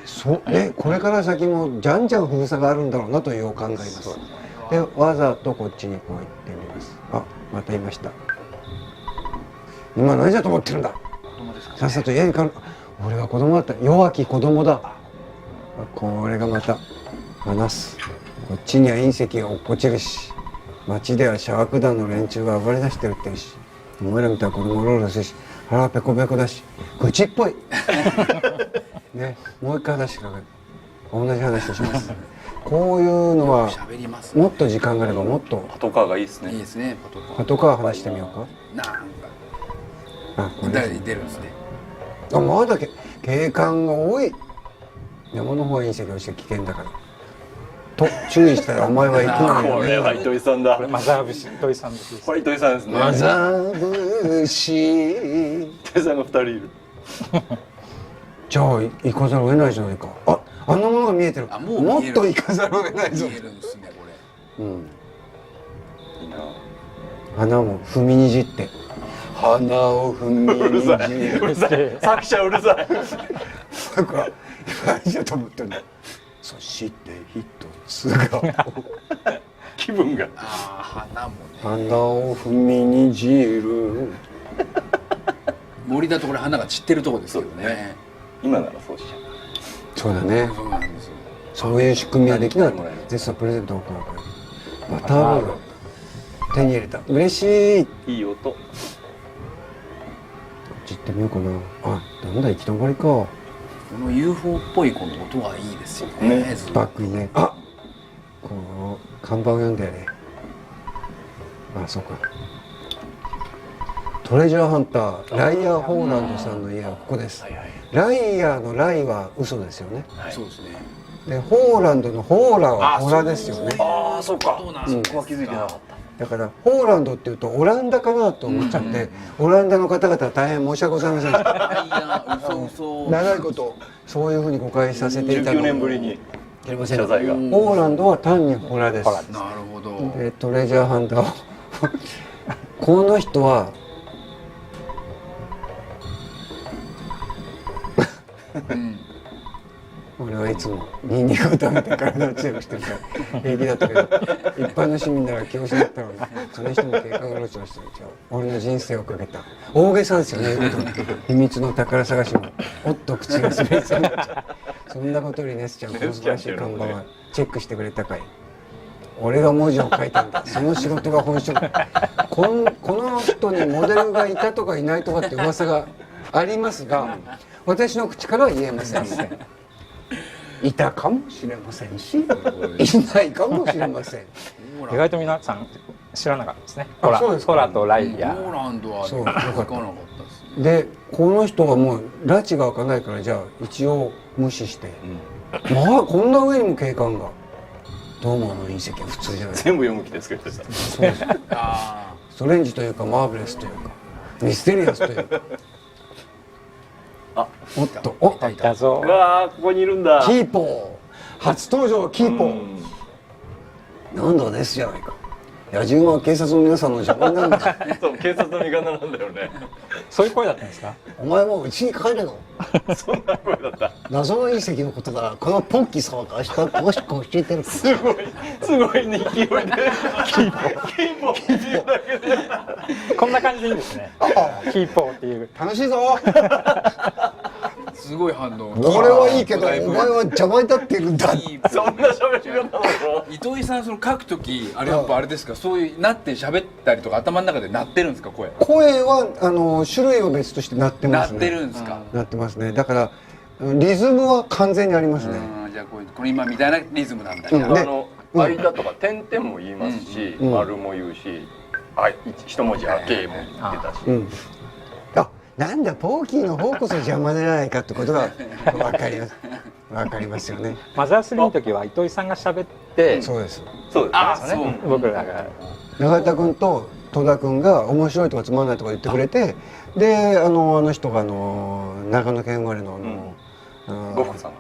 そうね、これから先もじゃんじゃん封鎖があるんだろうなという考えます。でわざとこっちにこう行ってみます。またいました。今何だと思ってるんだ。さっさと家に帰る。俺は子供だった。弱き子供だ。これがまた話す。こっちには隕石が落っこちるし、町ではシャワーク団の連中が暴れ出してるってるし、お前らみたいな子供ロールするし、腹ペコペコだし愚痴っぽいね、もう一回話してください。同じ話をしますこういうのは喋りますね。もっと時間があればもっとパトカーがいいですね。いいですね、パトカー。パトカー話してみようか。なんかあ、これ誰に出るんですね。あ、まだ警官が多い。山の方は隕石落ちて危険だからと注意したらお前は行くのこれは糸井さんだ。これマザー節糸井さんですこれ糸井さんですね。マザー節糸井さんが2人いる。じゃあ行かざるを得ないじゃないか。あんなものが見えてる。あ、もうもっ見えると行かざるを得ないぞ見。えるんですね、これ。うん、いいな。花も踏みにじって花を踏みにじうるさい。作者うるさい。なんかじゃと思ってんだ。そして一つが気分が。ああ、花もね。花を踏みにじる。森だとこれ花が散ってるとこですけどね。今ならそうしちゃう。そうだね。そうなんですよ。そういう仕組みはできなかった。絶賛プレゼントを送るから。バターロール手に入れた。嬉しい。いい音。こっち行ってみようかな。あ、なんだ行き止まりか。この UFO っぽいこの音がいいですよね。ねずっとバックにね。あ、この看板を読んだよね。あ、そうか。トレジャーハンターライアー・ホーランドさんの家はここです。ライアーのライは嘘ですよね。そうですね。でホーランドのホーラはホラですよね。ああ、そうか。そうなんですよ。そこは気づいてなかった。だからホーランドっていうとオランダかなと思っちゃって、オランダの方々は大変申し訳ございませんでした。ライアー、嘘嘘。長いことそういうふうに誤解させていた19年ぶりに知りません。謝罪が。うんホーランドは単にホラです。なるほど。でトレジャーハンターをこの人はうん。俺はいつもニンニクを食べて体を強くしてるから平気だったけど一般の市民なら教師だったのにその人も警官がロチをしてるじゃん。俺の人生をかけた大げさですよね。言うこと秘密の宝探しもおっと口が滑りそうになっちゃう。そんなことよりネスちゃんこの素晴らしい看板はチェックしてくれたかい。俺が文字を書いたんだ。その仕事が本職。この人にモデルがいたとかいないとかって噂がありますが私の口からは言えません。いたかもしれませんしいないかもしれません。意外と皆さん知らなかったですね。あそうですか。ホラとライアポーー。ランドはそう聞かなかったですね。でこの人はもう拉致が開かないからじゃあ一応無視して、まあこんな上にも警官がどうもあの隕石は普通じゃない。全部読む気ですけどさ。そうです。あストレンジというかマーブレスというかミステリアスというか。あ、おっとおいたぞう。わあ、ここにいるんだ。キーポー初登場キーポうー。んなんだですじゃないか。野獣は警察の皆さんの邪魔になるんだ。そう、警察の味方なんだよね。そういう声だったんですか。お前もう家に帰れよ。そんな声だった。謎の隕石のことだからこのポンキさんが明日詳しく教えてる。すごいね、勢いで。キーポっていうだけで。こんな感じでいいんですね。キーポーっていう。楽しいぞ。あ、すごい反応。俺はいいけどお前は邪魔に立ってるんだ。そんな喋り方なの？糸井さんその書くときあれやっぱあれですか、そういうなって喋ったりとか頭の中で鳴ってるんですか、声。声は種類は別として鳴ってますね。鳴ってるんですか。鳴ってますね。だからリズムは完全にありますね。じゃあこれ今みたいなリズムなんだ。うんで間とか点々も言いますし、うん丸も言うし、一文字あけも言ってたし。あ、なんだポーキーの方こそ邪魔じゃないかってことがわかります。わかりますよね。マザー3の時は糸井さんが喋ってそうです。そうですね。あ、そう。僕らが永田君と戸田君が面白いとかつまんないとか言ってくれて、であの人が長野県生まれの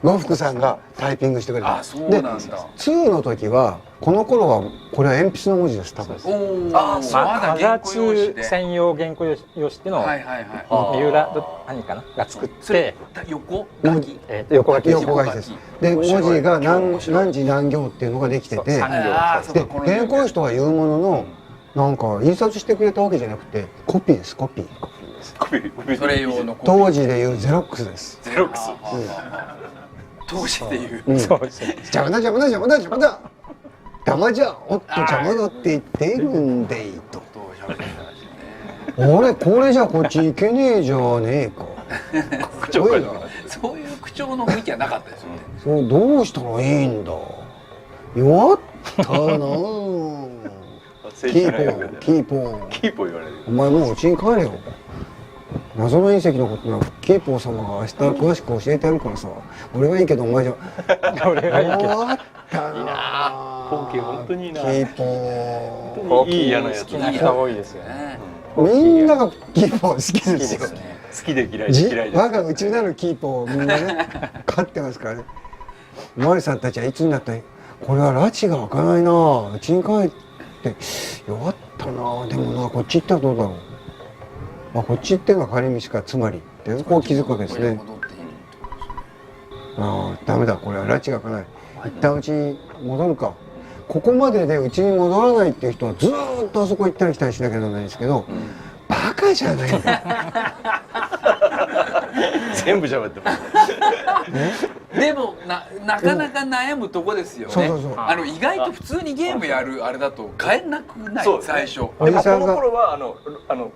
呉服さんがタイピングしてくれた。あ、そうなんだ。で2の時はこの頃はこれは鉛筆の文字です多分。おお。マまだザー原稿用紙2で。専用原稿用紙っていうのをはいはいはい。三浦何かなが作っそれて横書き。横書き横書きです。で文字が何字何行っていうのができてて、そうあーそうでかこの原稿用紙とは言うものの、なんか印刷してくれたわけじゃなくてコピーですコピー。それ用のコピー当時でいうゼロックスです。ゼロックス。当時でいう。うんそうですね。邪魔だ邪魔だ邪魔だ邪魔だ。邪魔じゃおっと邪魔だって言っているんでいいと。と喋ってたしね。俺これじゃこっち行けねえじゃねえか。口調変えてもらってそういう口調の雰囲気はなかったですよね。そうどうしたらいいんだ。弱ったなぁ。キーポーキーポー。キーポー言われる。お前もう家に帰れよ。謎の隕石のことならキーポー様が明日詳しく教えてやるからさ。俺はいいけどお前じゃ。俺がいいけど終わったなぁ。光景本当にいいな。キーポー。いい嫌なやつ。好きな人多いですよね。ねみんながキーポー好きですよ。好きで嫌いで嫌いです。我がうちなるキーポーみんなね飼ってますからね。マリさんたちはいつになったらこれは拉致が開かないなぁ。うちに帰って弱ったなぁ。でもなこっち行ったらどうだろう。まあこっち行ってんのは帰り道かつまりってこう気づくわけですね。戻っていいああダメだこれは拉致が開かない。一旦うちに戻るか。ここまででうちに戻らないっていう人はずーっとあそこ行ったり来たりしなきゃならないんですけど、バカじゃないんだよ。全部喋ってます。でもなかなか悩むとこですよね。そうそうそう意外と普通にゲームやるあれだと変えなくないそうですね最初。おじさんがこの頃は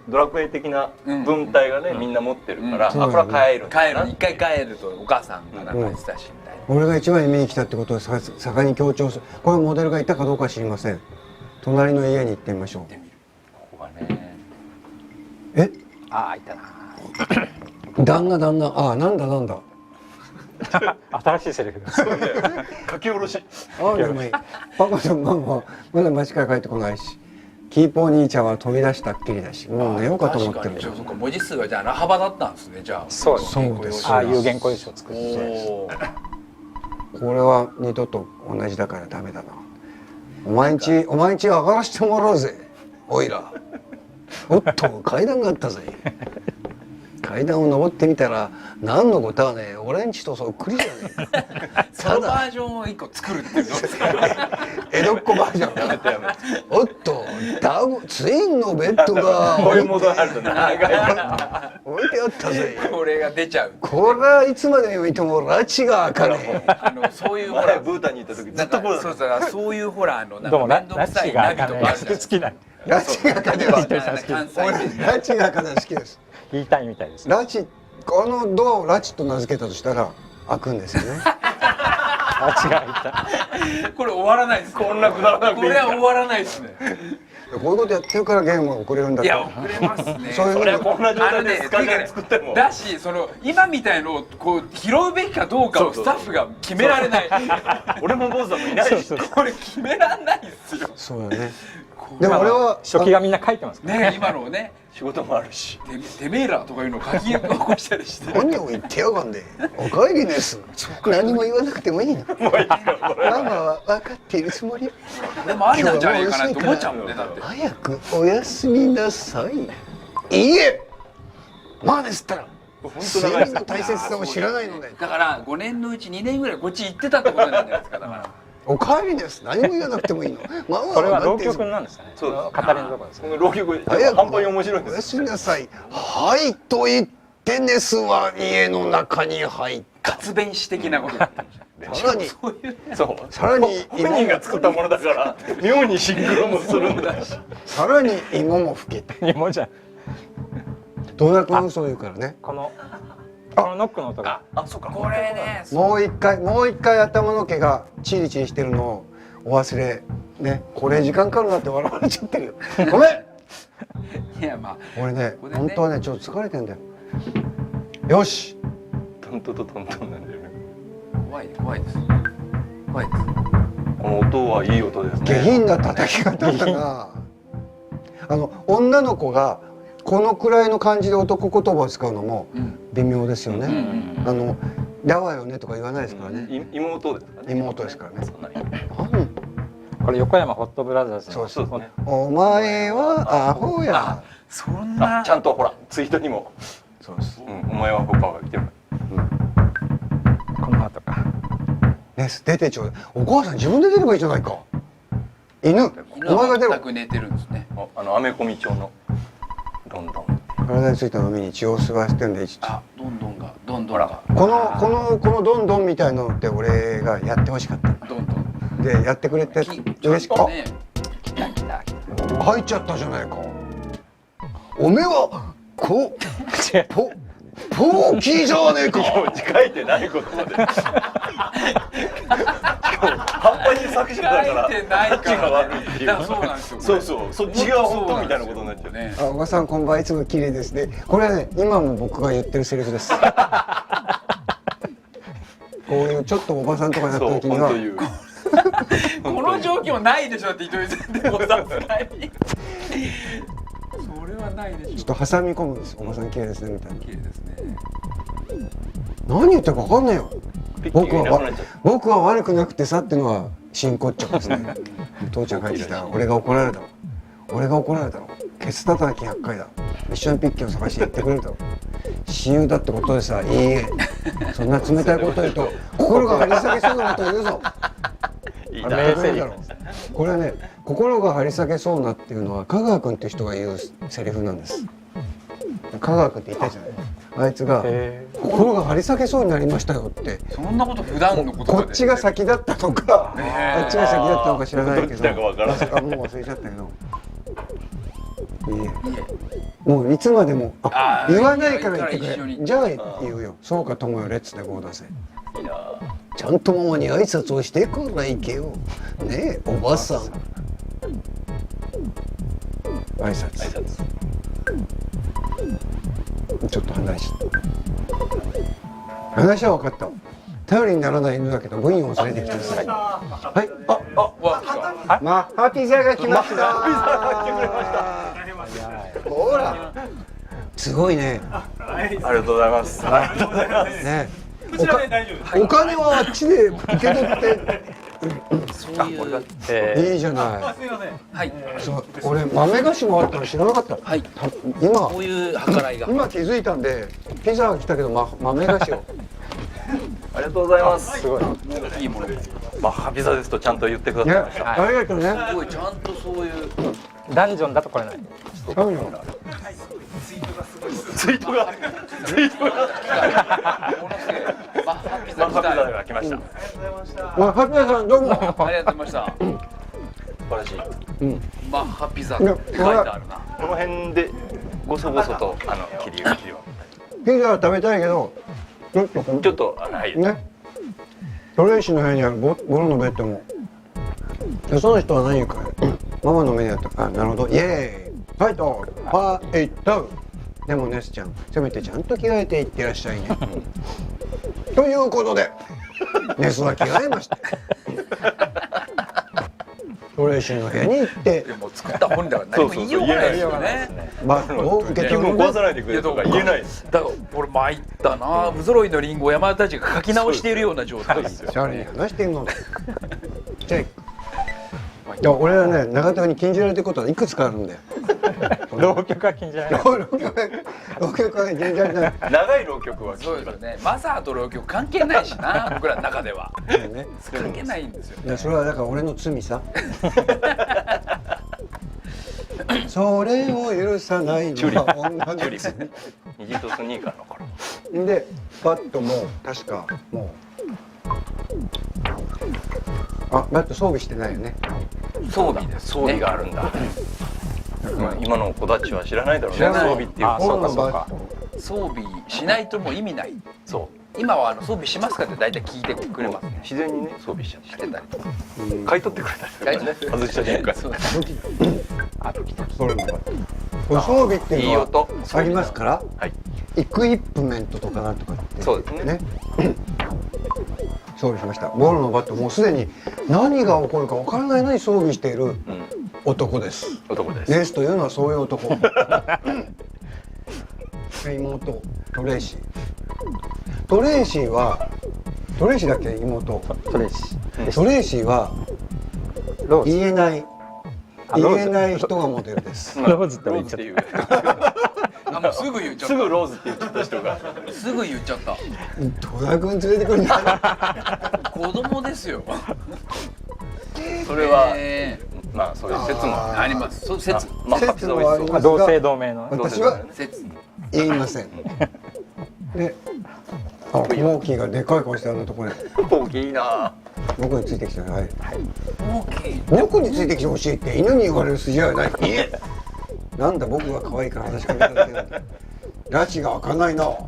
ドラクエ的な文体がねみんな持ってるから、うんあこれは帰るんだな一回帰るとお母さんがなんか言ってたしみたいな。俺が一番に見に来たってことを盛んに強調する。これモデルがいたかどうかは知りません。隣の家に行ってみましょう。ここがね。えああいたな。旦那ああなんだ新しいセリフが。書き下ろし。ああでもいい。パパとママはまだ町から帰ってこないしキーポー兄ちゃんは飛び出したっきりだしもう寝ようかと思ってる。確かにそうか文字数がじゃあ荒幅だったんですねじゃあ。そうそうですああいう原稿用紙を作って。おーこれは二度と同じだからダメだな。お前んち上がらしてもらうぜおいら。おっと階段があったぜ。階段を登ってみたら何のことはね俺んちとそっくりじゃねえ。そのバージョンを一個作るっていうのですか。江戸っ子バージョン。やめてやめて。おっとツインのベッドがこういうモードあると長い。置いてあったぜ。これが出ちゃう。これはいつまで見ても拉致が開かねえ。そういうほら前ブータンに行った時ずっとこうだった。そういうほらなんどうもか面倒くさいナビとかあるじゃない好ですきな拉致が開かねえわ。関西俺弁で拉致が開かない好きです。言いたいみたいです。拉致このドアを拉致と名付けたとしたら開くんですよね。あ違いた。これ終わらないです。こんなくだらなくこていいれは終わらないですね。こういうことやってるからゲームが遅れるんだって。いや遅れますね。そういうそれこんな状態であのねスカジャン作っても。だし今みたいのをこう拾うべきかどうかをスタッフが決められない。俺も坊主さんもいないし。これ決めらんないですよ。そうだね。でも俺は初期がみんな書いてますから。ね今のをね仕事もあるし。てめえらとかいうのを書き起こしたりして。何を言ってやがんで。おかえりです。何も言わなくてもいいの。ママは分かっているつもり。でもありなんじゃないかなって思っちゃうもんねだって。早くおやすみなさい。いいえ。まあですったら。睡眠の大切さを知らないので。だから5年のうち2年ぐらいこっち行ってたってことなんじゃないですかだから。おかえりです。何も言わなくてもいいの。ママこれは浪分かっている曲なんですかね。そうです語りのところですね。この浪曲早く半端に面白いんです。おやすみなさい。はいと言ってネスは家の中に入っ活弁士的なことだったんじゃん。さらにそういうね。そう。さらに本人が作ったものだから妙にシンクロもするんだし。さらに芋もふけて。日本じゃ道楽の嘘を言うからね。このノックの音が。あ、そうか。これね。もう一回頭の毛がチリチリしてるのをお忘れね。これ時間かかるなって笑われちゃってるよ。ごめん。いやまあ俺ねここでね本当はねちょっと疲れてんだよ。よし。トントントントンなんだよね。怖いです。怖いです。この音はいい音です下ね。品な叩き方だな。女の子がこのくらいの感じで男言葉を使うのも微妙ですよね。だわよねとか言わないですからね。妹ですかね。妹ですからね。そんなに。これ横山ホットブラザーズの。そうですね。お前はアホや。そんなあ、ちゃんとほらツイートにも。そうです。お前はホッパーが来てる。この後か。ね、出てちょうだい。お母さん自分で出ればいいじゃないか。犬、お前が出ろ全。く寝てるんですね。アメコミ町のどんどん。体についた飲みに血を吸わせてんで。あ、どんどんがどんどんがこのどんどんみたいなのって俺がやってほしかった。どんどんでやってくれて嬉しかっね。来た。た。入っちゃったじゃないか。おめえはこポーキーじゃねえか。書いてないことまで半端に作者だから書いてないから、タッチが悪いっていうだからそうなんですよ。そうそうそっちが本当みたいなことになっちゃうね。あ、おばさんこんばんはいつも綺麗ですね。これはね今も僕が言ってるセリフです。こういうちょっとおばさんとかになったそう時には本当言うこの状況ないでしょって糸井さんでもさすがに。それはないでしょ。ちょっと挟み込むんです。おばさん綺麗ですねみたいな。綺麗ですね。何言ってるか分かんないよ。ピッキーがいなくなっちゃう僕は悪くなくてさっていうのは真骨頂ですね。父ちゃん帰ってきた。俺が怒られた。俺が怒られたの。ケツ叩き100回だ。一緒にピッキーを探して言ってくれるだろう。親友だってことでさ、いいえ。そんな冷たいこと言うと心が張り裂けそうなことを言うぞ。いいあなれ名だろ。これはね、心が張り裂けそうなっていうのは香川君っていう人が言うセリフなんです。香川君って言ったじゃない。あいつが心が張り裂けそうになりましたよって。そんなこと普段のことこっちが先だったのか、あっちが先だったのか知らないけど、どっちだかわからないあ、もう忘れちゃったけど。いいえ、もういつまでも言わないから言ってくれ。じゃあ言うよ。そうか友よレッツでこう出せ。いいなちゃんとママに挨拶をしてから行けよ。ねえおばさん。挨拶。ちょっと話は分かった。頼りにならない犬だけど部員を連れてきてください。はい。マッハピザが来ました。ほら。すごいね。ありがとうございます。ありがとうございますね。お金はあっちで受け取ってそういう。いいじゃない。はい。そう俺豆菓子もあったの知らなかった。はい。今こういう計らいが。気づいたんでピザが来たけど、豆菓子を。ありがとうございます。すごい。いいもの。マッハピザですとちゃんと言ってくださいました。ありがとうね。すごいちゃんとそういう。ダンジョンだとこれない。食べよ。ツイートがマッハピマッハピザザが来ました。マッハピザさんどうも。ありがとうございました。素晴らしい。マッハピザって書いてあるな。この辺でごそごそと切りをピザは食べたいけどちょっとはいね。トレイシーの部屋にあるゴロのベッドも。その人は何言うか。ママの目にあった。あ、なるほど。イエーイ。ファイト。ファイト。でもネスちゃん、せめてちゃんと着替えていってらっしゃいね。ということで、ネスは着替えました。トレイシーの部屋に行って、もう作った本では何も言いようがないですよね。バッグを受け気取る。分壊さないでくれとか言えないです。だから俺参ったな。不揃いのリンゴを山田たちが書き直しているような状態ですよ。シャーリーに話してんの。チェック。いや俺はね長田に禁じられてることはいくつかあるんだよ。浪曲は禁じられない。浪曲は禁じられない。長い浪曲はそうですよね。マザーと浪曲関係ないしな。僕らの中ではね、関係ないんですよ。いやそれはだから俺の罪さ。それを許さないのは女ですね。虹とスニーカーの頃。でバットも確かもうバット装備してないよね。装備です。装備があるんだ。今の子たちは知らないだろうね。知らない装備っていう。そうかそうか。装備しないともう意味ない。そう今は装備しますかって大体聞いてくれますね。自然にね装備しちゃってしてたりとか。買い取ってくれたりとかね。外した瞬間。そうそれも装備っていうのは音ありますから。はい。エクイプメントとかなんとかってそうですね。装備しました。ボールのバットもうすでに何が起こるか分からないのに装備している男です。男です。ネスというのはそういう男。妹トレイシー。トレイシーだっけ妹。トレイシー。トレイシーはローズ。言えない人がモデルです。ローズってロ言っちゃっーズっていう。あもうすぐ言っちゃっすぐローズって言っちゃった人が。た。すぐ言っちゃった。戸田君連れてくるんだ。子供ですよ。それはまあそういう説もあります。そう説まあハピ説ザ美味しそうもありますが同姓同名のね。私は説。言いません。で、モーキーがでかい顔してあるところで大きいな。僕についてきてください。大きい。僕についてきてほしいって犬に言われる筋合いはない。いえ。なんだ僕が可愛いから話しかけただけなんだ。拉致が開かないな。こ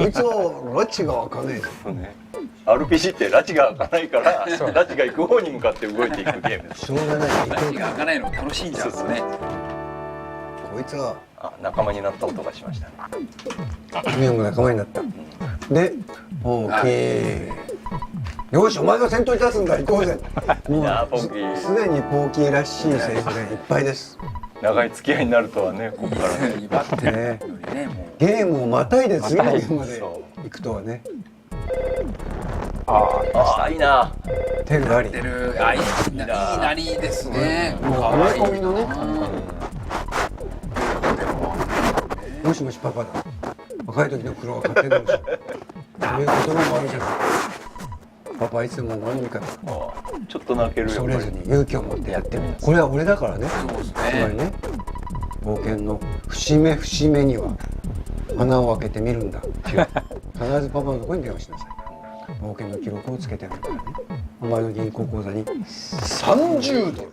いつは拉致が開かないぞ。そうね。RPG って拉致が開かないから拉致が行く方に向かって動いていくゲームです。しょうがない。拉致が開かないの楽しいんじゃんですね。こいつはあ、仲間になった音がしましたね。ミオンが仲間になった。で、オーケー。よし、お前が先頭に立つんだ。行こうぜ。もいやポーキーすでにポーキーらしいセリフでいっぱいです。長い付き合いになるとはね、ここからね。威張ってるのにね、もう。ゲームをまたいで次のゲームまで行くとはね。ああ、いいな。手があり。出る、あ、いいなりですね。もうアメコミのね。もしもしパパだ。若い時の苦労は勝手だし。そういう言葉もあるじゃない。パパいつも何かちょっと泣けるよ。恐れずに勇気を持ってやってみる。これは俺だからね。そうですつまりね。ね、冒険の節目節目には穴を開けてみるんだ。必ずパパのところに電話しなさい。冒険の記録をつけてあるからね。お前の銀行口座に30ドル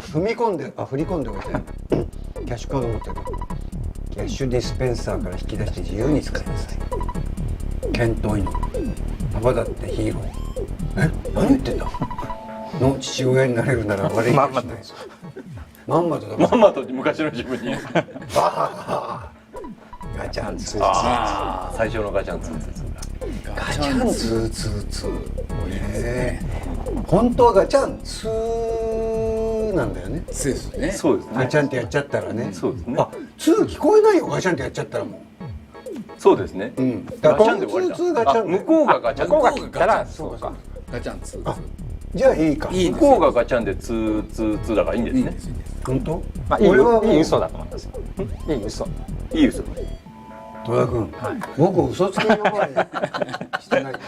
振り込んでおいて、キャッシュカード持ってる。キャッシュディスペンサーから引き出して自由に使いなさい。検討医のパパだってヒーロー。え、何言ってんだ。の父親になれるなら悪いかもしれない。まんまとだ。まんまと昔の自分に。ガチャンツーツー。ああ、最初のガチャンツーツーツーだ。ガチャンツーツーツー。本当はガチャンツーなんだよね。そうですね。そうですね。ガチャンってやっちゃったらね。そうですね。あ、ツー聞こえないよ。ガチャンってやっちゃったらもう。そうですね。だからガチャンで終わりだ。ツーツーガチャン。向こうがガチャン。向こうが切ったらそうか。ガチャンツー。あ、じゃあいいか。向こうがガチャンでツーツーツーだからいいんですね。本当？まあいい俺はいい嘘だと思います。いい嘘。いいですよ。戸田君、僕嘘つきの前にしてない。や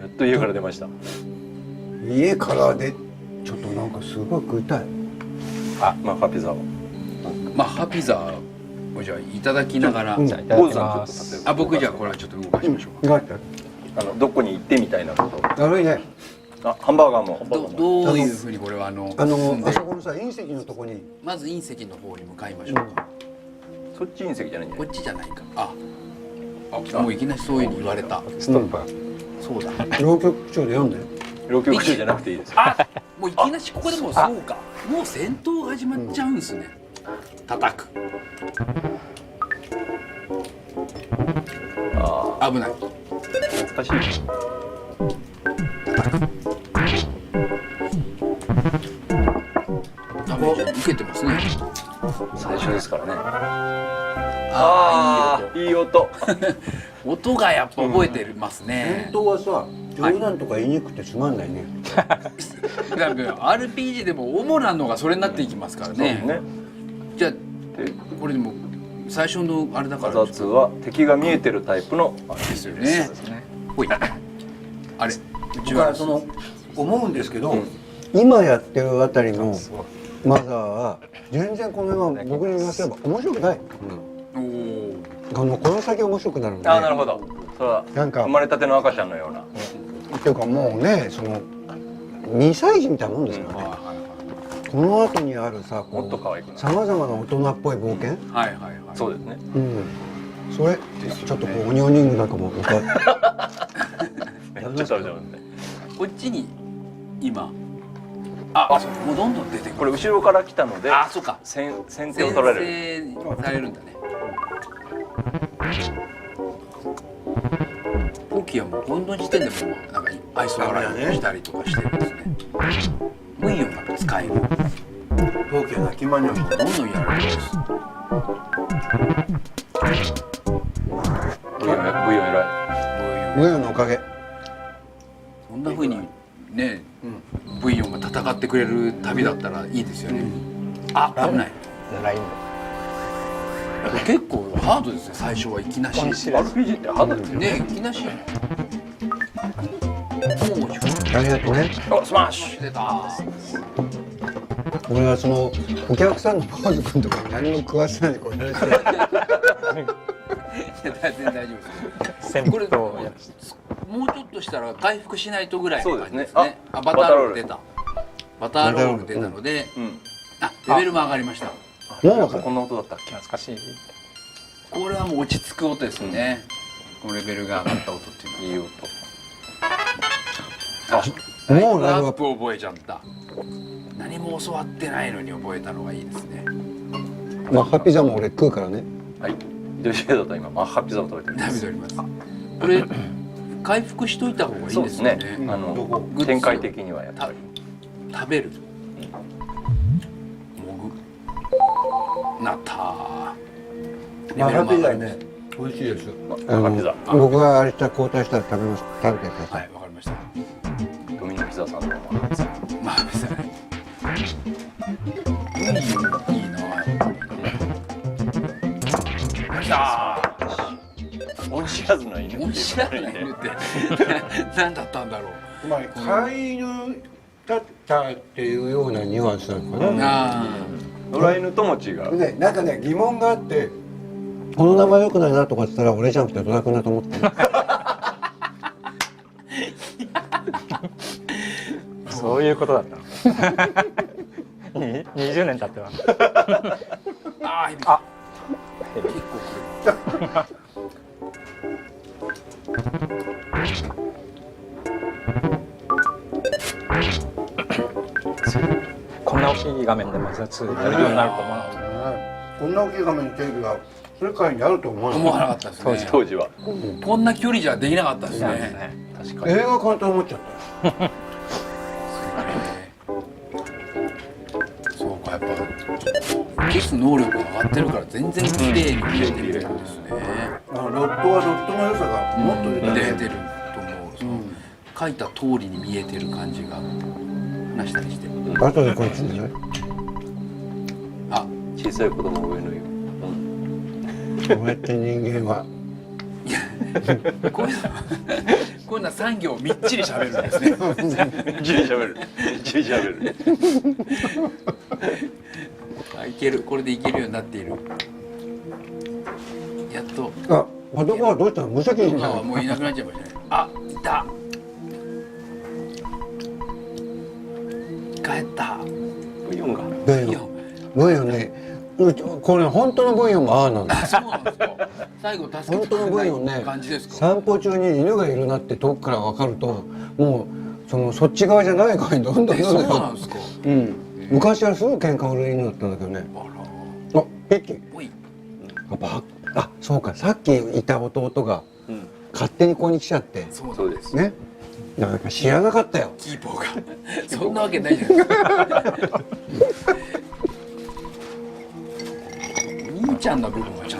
っと家から出ました。家からでちょっとなんかすごい食いたい。あ、マッハピザを。まあハピザをじゃあいただきながら、じゃあいただきます。あ、僕じゃあこれはちょっと動かしましょうか。意外とどこに行ってみたいなこと。悪いね。あ、ハンバーガーも。どういうふうにこれは住んであそこのさ隕石のとこにまず隕石の方に向かいましょうか。そっち隕石じゃないんじゃない。こっちじゃないか。もういきなりそういうふうに言われた。ストップ。そうだ。浪曲調で読んで。浪曲中じゃなくていいです。もういきなりここでもうそうか。もう戦闘が始まっちゃうんですね。叩く。危ない。懐かしい。ダメージ受けてますね。最初ですからね。ああ、いい音。音がやっぱ覚えてますね。本当はさ冗談とか言いにくくてつまんないね。なんか RPG でも主なのがそれになっていきますからね。ね。じゃあこれでも最初のあれだからマザー2は敵が見えてるタイプのですよね。ほい。あれ。僕はその思うんですけど、今やってるあたりのマザーは全然この辺は僕に言わせれば面白くない。おお。この先面白くなるんで。ああ、なるほど。それはなんか生まれたての赤ちゃんのような。っていうかもうねその2歳児みたいなもんですからね。この後にあるさもっと可愛くなる。さまざまな大人っぽい冒険。はいはいはい。そうですね。それちょっとこうオニオンリングなんかも僕はめっちゃ食べてますね。こっちに今そうもうどんどん出てくる。これ後ろから来たので、そうか。先手を取られる。先制されるんだね。ポキはもうこの時点でもうなんか愛想笑いをしたりとかしてるんですね。ムイヨンが使える。陶器は泣きまにょどんどんやられてます。ブイヨン偉い。ムヨのおかげ。こんな風にね、ブイヨンが戦ってくれる旅だったらいいですよね。危ない。ライン結構ハードですね。最初はいきなし。RPG ってハードですよね。ね、いきなし。ありがとうね。スマッシュ。出た。俺はそのお客さんのポーズ君とかに何も食わせないでこうやられて。全然大丈夫です。戦これ闘もうちょっとしたら回復しないとぐらいの感じですそうですね。バターロール出た。バターロール出たので、あ、レベルも上がりました。もうこんな音だったっけ。懐かしい。これはもう落ち着く音ですよね。このレベルが上がった音っていうのは。いい音。もうラッライブアッププ覚えちゃった。何も教わってないのに覚えたのがいいですね。マッハピザも俺食うからね。はいジョシエドと今マッハピザを食べてるんです。食べております。これ回復しといた方がいいそうですねですよね。どこ展開的にはやっぱり食べる。もぐ。なったー。マッハピザレベルも上がりましね美味しいです。マッハピザ僕があれしたら交代したら食べてくだた。さ。はいい、わかりました。ドミノピザさんのマッハピザ。まあ別に。いいなー。きた恩知らずの犬っていうー。知らない犬って何だったんだろう。つまり飼い犬だったっていうようなニュアンスなのかな。あ野良犬とも違う。ね、なんかね疑問があってこの名前良くないなとかって言ったら俺じゃなくて野良君だと思ってる。そういうことだったの。20年経ってます。あー、あ、結構ここんな大きい画面でも2やるようになると思うの。こんな大きい画面のテレビが世界にあると思うれ思わなかったですね。当時はこんな距離じゃできなかったですそうですね。ね。確かに。映画館と思っちゃったよ。そうか、やっぱ消す能力が上がってるから全然綺麗に見えてるんですね。ロットはロットの良さがもっと出たね。出てると思う。その書いた通りに見えてる感じが話したりして。後でこいつんじゃない。あ、小さい子供上の犬。こうやって人間は。こういうのこういうのは産業みっちり喋るんですね。めっちり喋る。めっちり喋る。あ、いける。これでいけるようになっている。やっと。あ、男はどうしたの無責任じゃあ、ない。もういなくなっちゃいましたね。あ、いた。帰った。ブイヨンが。ブイヨン。ブイヨンね。これ本当のブイヨンがああなんだ。あ、そうなんですか。最後助けて本当のくれないブイヨンね。感じですか。散歩中に犬がいるなって遠くから分かると、もうそっち側じゃない側にどんどんそうどんどん。なんですか。うん。昔はすぐ喧嘩売る犬だったんだけどね。ああ、ピッキー。ら。おい。あ、そうか。さっきいた弟がうん。勝手にここに来ちゃって。そうそうです。ね。なんか知らなかったよ。キーポーが。そんなわけないじゃないですか。お兄ちゃんの部分